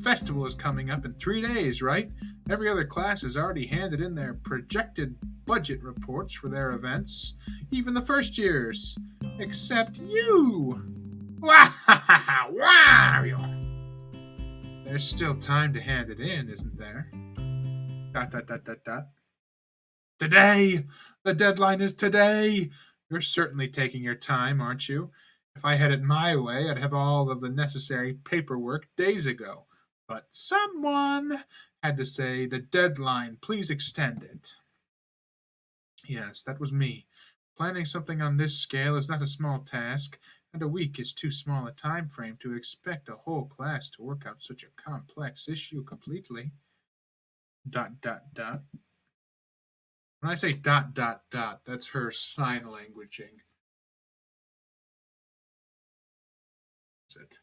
festival is coming up in 3 days, right? Every other class has already handed in their projected budget reports for their events. Even the first years. Except you. There's still time to hand it in, isn't there? Today! The deadline is today! You're certainly taking your time, aren't you? If I had it my way, I'd have all of the necessary paperwork days ago. But someone had to say, the deadline, please extend it. Yes, that was me. Planning something on this scale is not a small task, and a week is too small a time frame to expect a whole class to work out such a complex issue completely. ... When I say ... that's her sign languaging. That's it.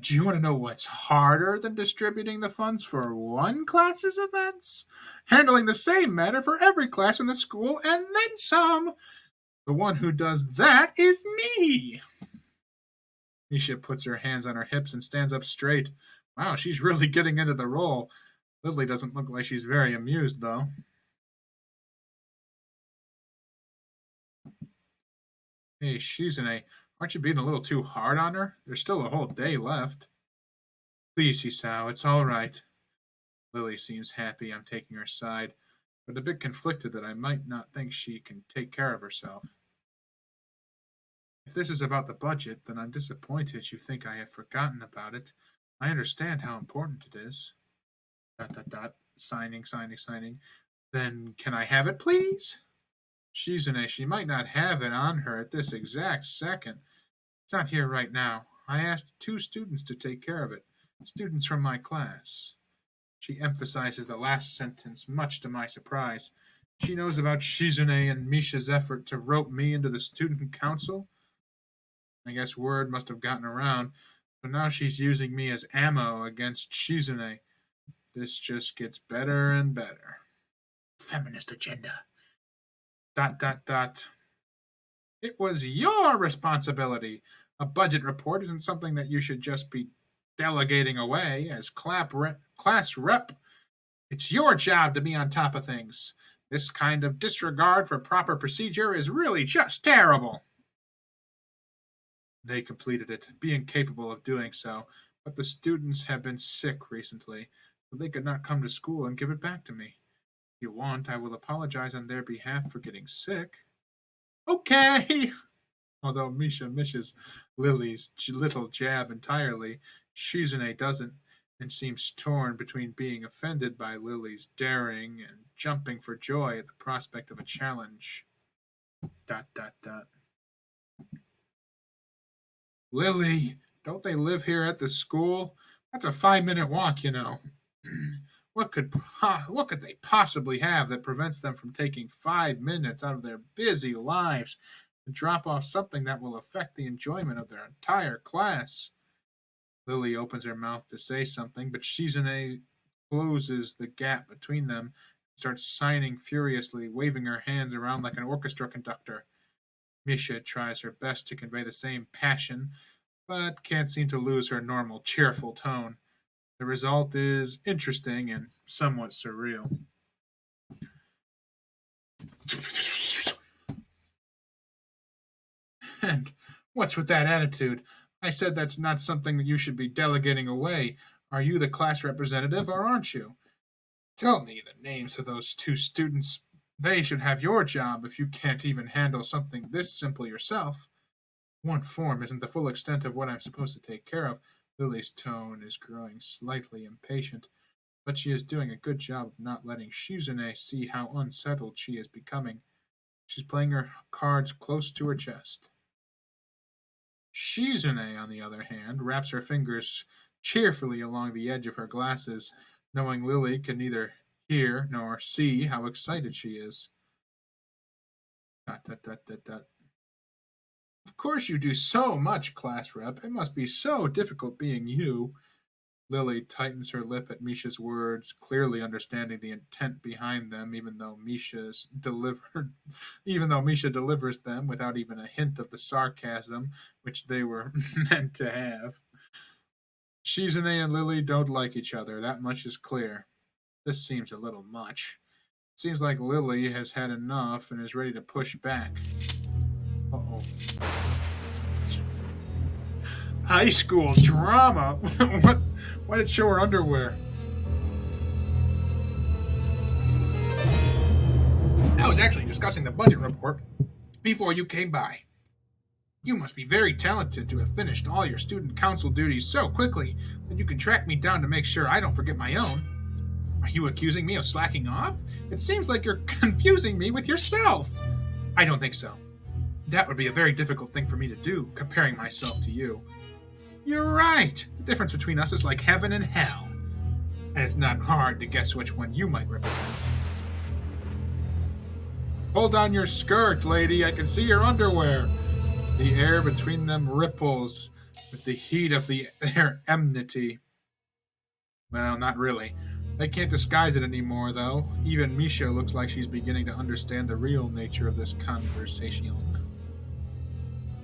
Do you want to know what's harder than distributing the funds for one class's events? Handling the same matter for every class in the school and then some. The one who does that is me. Misha puts her hands on her hips and stands up straight. Wow, she's really getting into the role. Lily doesn't look like she's very amused, though. Hey, Shizune, aren't you being a little too hard on her? There's still a whole day left. Please, Hisao, it's all right. Lily seems happy I'm taking her side, but a bit conflicted that I might not think she can take care of herself. If this is about the budget, then I'm disappointed you think I have forgotten about it. I understand how important it is. Dot dot dot. Signing, signing, signing. Then can I have it, please? Shizune, she might not have it on her at this exact second. It's not here right now. I asked 2 students to take care of it. Students from my class. She emphasizes the last sentence, much to my surprise. She knows about Shizune and Misha's effort to rope me into the student council. I guess word must have gotten around, so now she's using me as ammo against Shizune. This just gets better and better. Feminist agenda. Dot dot dot. It was your responsibility. A budget report isn't something that you should just be delegating away as class rep. It's your job to be on top of things. This kind of disregard for proper procedure is really just terrible. They completed it, being capable of doing so, but the students have been sick recently, so they could not come to school and give it back to me. If you want, I will apologize on their behalf for getting sick. Okay! Although Misha misses Lily's little jab entirely, Shizune doesn't, and seems torn between being offended by Lily's daring and jumping for joy at the prospect of a challenge. Dot dot dot. Lily, don't they live here at the school? That's a 5-minute walk, you know. What could they possibly have that prevents them from taking 5 minutes out of their busy lives to drop off something that will affect the enjoyment of their entire class? Lily opens her mouth to say something, but Shizune closes the gap between them and starts signing furiously, waving her hands around like an orchestra conductor. Misha tries her best to convey the same passion, but can't seem to lose her normal cheerful tone. The result is interesting and somewhat surreal. And what's with that attitude? I said that's not something that you should be delegating away. Are you the class representative or aren't you? Tell me the names of those 2 students. They should have your job if you can't even handle something this simple yourself. One form isn't the full extent of what I'm supposed to take care of. Lily's tone is growing slightly impatient, but she is doing a good job of not letting Shizune see how unsettled she is becoming. She's playing her cards close to her chest. Shizune, on the other hand, wraps her fingers cheerfully along the edge of her glasses, knowing Lily can neither hear nor see how excited she is. Dot, dot, dot, dot, dot. Of course you do so much, class rep. It must be so difficult being you. Lily tightens her lip at Misha's words, clearly understanding the intent behind them, even though Misha delivers them without even a hint of the sarcasm which they were meant to have. Shizune and Lily don't like each other, that much is clear. This seems a little much. Seems like Lily has had enough and is ready to push back. Uh-oh. High school drama? What? Why did it show her underwear? I was actually discussing the budget report before you came by. You must be very talented to have finished all your student council duties so quickly that you can track me down to make sure I don't forget my own. Are you accusing me of slacking off? It seems like you're confusing me with yourself. I don't think so. That would be a very difficult thing for me to do, comparing myself to you. You're right. The difference between us is like heaven and hell. And it's not hard to guess which one you might represent. Hold on your skirt, lady. I can see your underwear. The air between them ripples with the heat of their enmity. Well, not really. They can't disguise it anymore, though. Even Misha looks like she's beginning to understand the real nature of this conversation.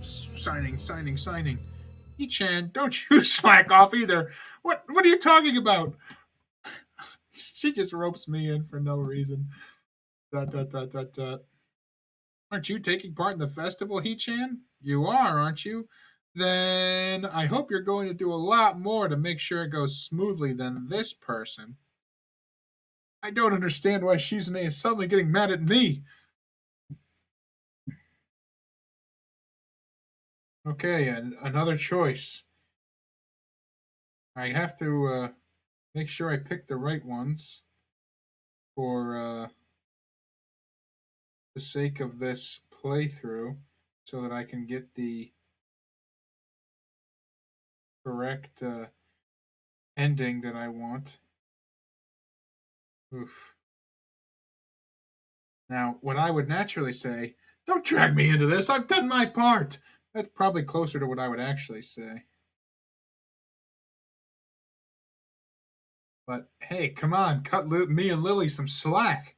Signing, signing, signing. He-chan, don't you slack off either. What are you talking about? She just ropes me in for no reason. Dot, dot, dot, dot, dot. Aren't you taking part in the festival, He-chan? You are, aren't you? Then I hope you're going to do a lot more to make sure it goes smoothly than this person. I don't understand why Shizune is suddenly getting mad at me. Okay, and another choice. I have to make sure I pick the right ones for the sake of this playthrough so that I can get the correct ending that I want. Oof. Now, what I would naturally say, don't drag me into this, I've done my part. That's probably closer to what I would actually say. But hey, come on, cut me and Lily some slack.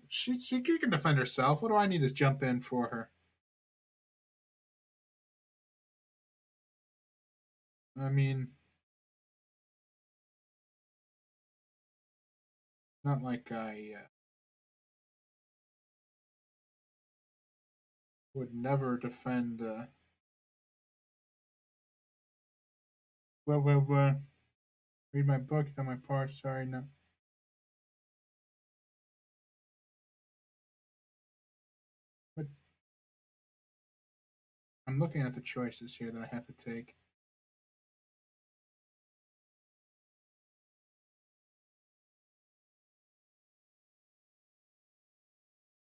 She can defend herself. What do I need to jump in for her? I mean, not like I would never defend. Read my book, done my part. Sorry, no. But I'm looking at the choices here that I have to take.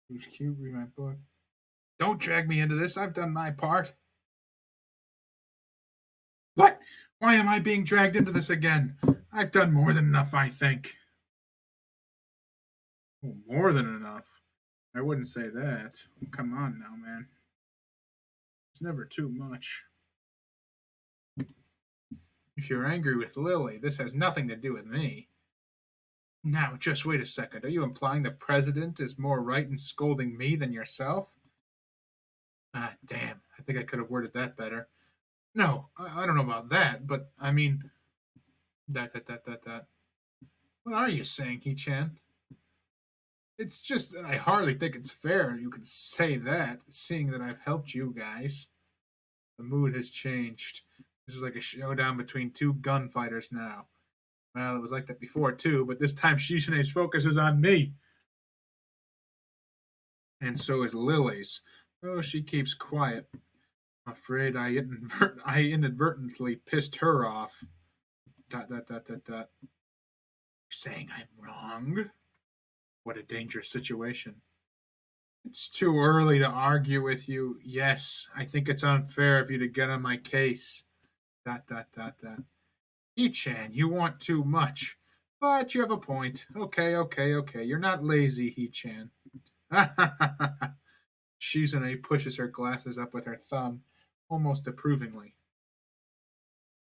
Who's cute? Read my book. Don't drag me into this. I've done my part. What? Why am I being dragged into this again? I've done more than enough, I think. Oh, more than enough? I wouldn't say that. Come on now, man. It's never too much. If you're angry with Lily, this has nothing to do with me. Now, just wait a second. Are you implying the president is more right in scolding me than yourself? Ah, damn. I think I could have worded that better. No, I don't know about that, but I mean, that. What are you saying, He-chan? It's just that I hardly think it's fair you could say that, seeing that I've helped you guys. The mood has changed. This is like a showdown between two gunfighters now. Well, it was like that before too, but this time Shishine's focus is on me. And so is Lily's. Oh, she keeps quiet. I'm afraid I inadvertently pissed her off. You're saying I'm wrong? What a dangerous situation. It's too early to argue with you. Yes, I think it's unfair of you to get on my case. He-chan, you want too much. But you have a point. Okay. You're not lazy, He-chan. Shizune pushes her glasses up with her thumb, almost approvingly.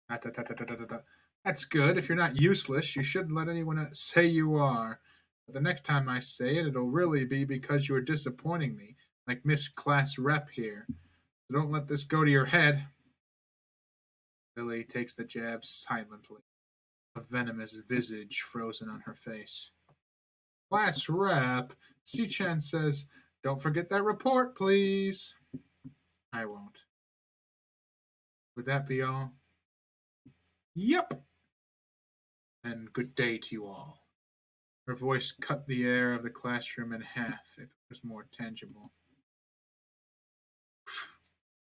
That's good. If you're not useless, you shouldn't let anyone say you are. But the next time I say it, it'll really be because you are disappointing me, like Miss Class Rep here. So don't let this go to your head. Lily takes the jab silently, a venomous visage frozen on her face. Class Rep, Si-chan says, don't forget that report, please. I won't. Would that be all? Yep. And good day to you all. Her voice cut the air of the classroom in half if it was more tangible.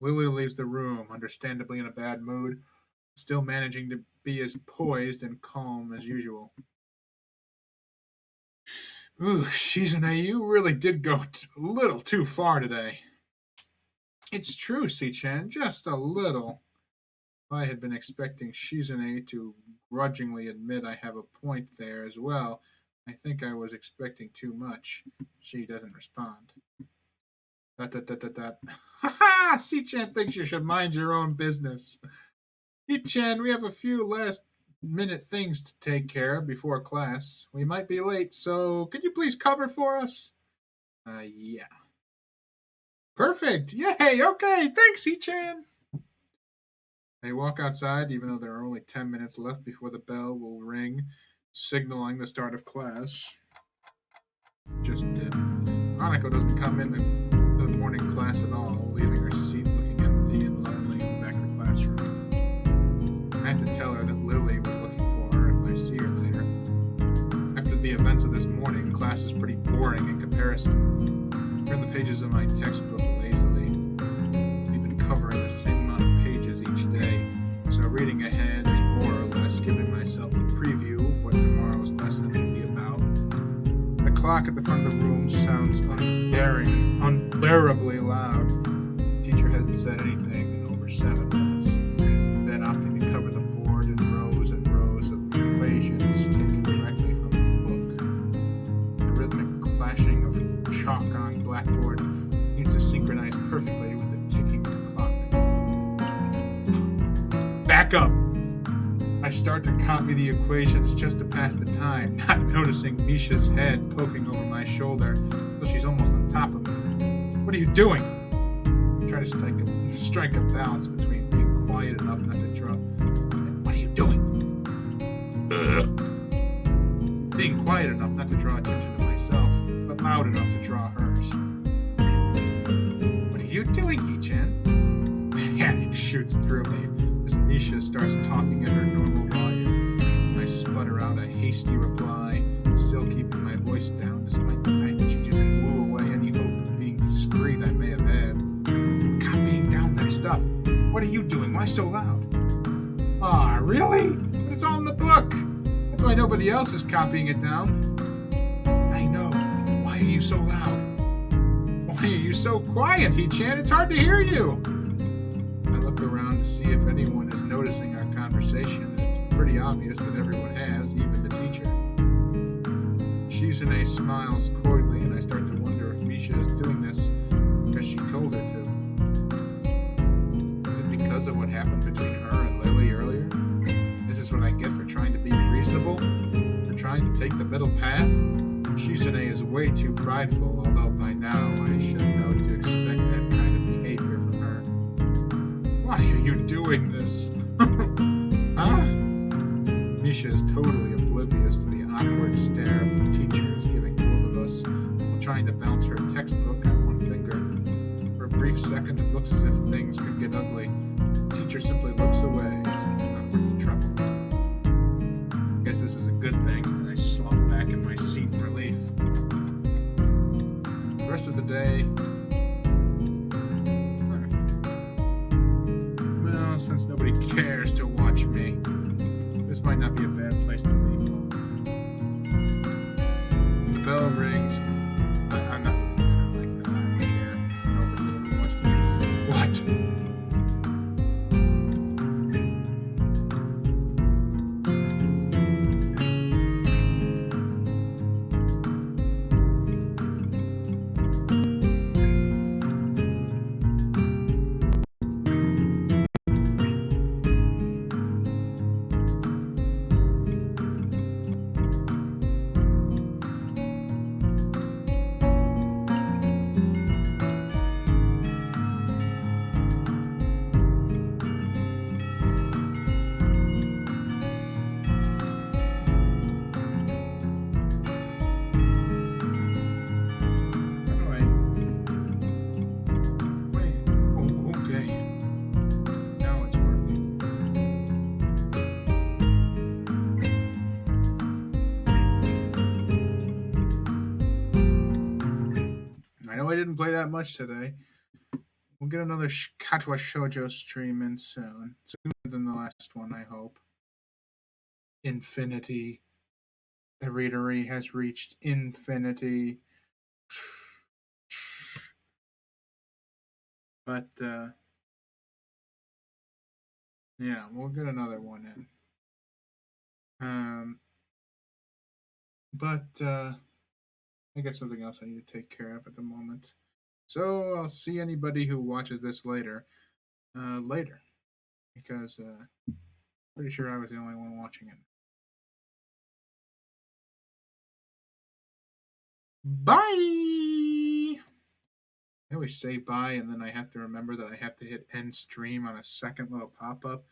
Lily leaves the room, understandably in a bad mood, still managing to be as poised and calm as usual. Ooh, Shizune, you really did go a little too far today. It's true, Si-chan, just a little. If I had been expecting Shizune to grudgingly admit I have a point there as well, I think I was expecting too much. She doesn't respond. Ha ha! Si-chan thinks you should mind your own business. Si-chan, we have a few last minute things to take care of before class. We might be late, so could you please cover for us? Yeah. Perfect. Yay. Okay. Thanks, Si-chan. I walk outside, even though there are only 10 minutes left before the bell will ring, signaling the start of class. Just did. Hanako doesn't come in the morning class at all, leaving her seat looking empty and lonely in the back of the classroom. I have to tell her that Lily was looking for her if I see her later. After the events of this morning, class is pretty boring in comparison. I turn the pages of my textbook lazily. We've been covering the same amount of pages each day, so reading ahead is more or less giving myself a preview of what tomorrow's lesson will be about. The clock at the front of the room sounds unbearably loud. The teacher hasn't said anything in over 7 minutes, then opting to cover the board in rows and rows of equations taken directly from the book. The rhythmic clashing of chalk on blackboard seems to synchronize perfectly with the ticking clock. Back up! I start to copy the equations just to pass the time, not noticing Misha's head poking over my shoulder until she's almost on top of me. What are you doing? I try to strike a balance between being quiet enough not to draw. What are you doing? Being quiet enough not to draw attention to myself, but loud enough to draw hers. What are you doing, Yi-chan? Panic shoots through me as Misha starts talking at her normal volume. I sputter out a hasty reply, still keeping my voice down despite the fact that she just blew away any hope of being discreet I may have had. Copying down that stuff. What are you doing? Why so loud? Aw, really? But it's all in the book. That's why nobody else is copying it down. I know. Why are you so loud? Why are you so quiet, Hee-chan? It's hard to hear you. I look around to see if anyone is noticing our conversation, and it's pretty obvious that everyone has, even the teacher. Shizune smiles coyly, and I start to wonder if Misha is doing this because she told her to. Is it because of what happened between her and Lily earlier? This is what I get for trying to be reasonable? For trying to take the middle path? Shizune is way too prideful, although by now I should know to expect that kind of behavior from her. Why are you doing this? Huh? Misha is totally oblivious to the awkward stare the teacher is giving both of us while trying to bounce her textbook on one finger. For a brief second, it looks as if things could get ugly. The teacher simply looks away as if it's not worth the trouble. I guess this is a good thing, and I slump back in my seat in relief. The rest of the day, well, since nobody cares to watch me, this might not be a bad place to leave. The bell rings. I'm not like that. I don't care. Nobody will watch me. What? I didn't play that much today. We'll get another Katawa Shoujo stream in soon. Sooner than the last one, I hope. Infinity. The readery has reached infinity. But, yeah, we'll get another one in. But, I got something else I need to take care of at the moment. So I'll see anybody who watches this later. Later. Because, pretty sure I was the only one watching it. Bye! I always say bye, and then I have to remember that I have to hit end stream on a second little pop up.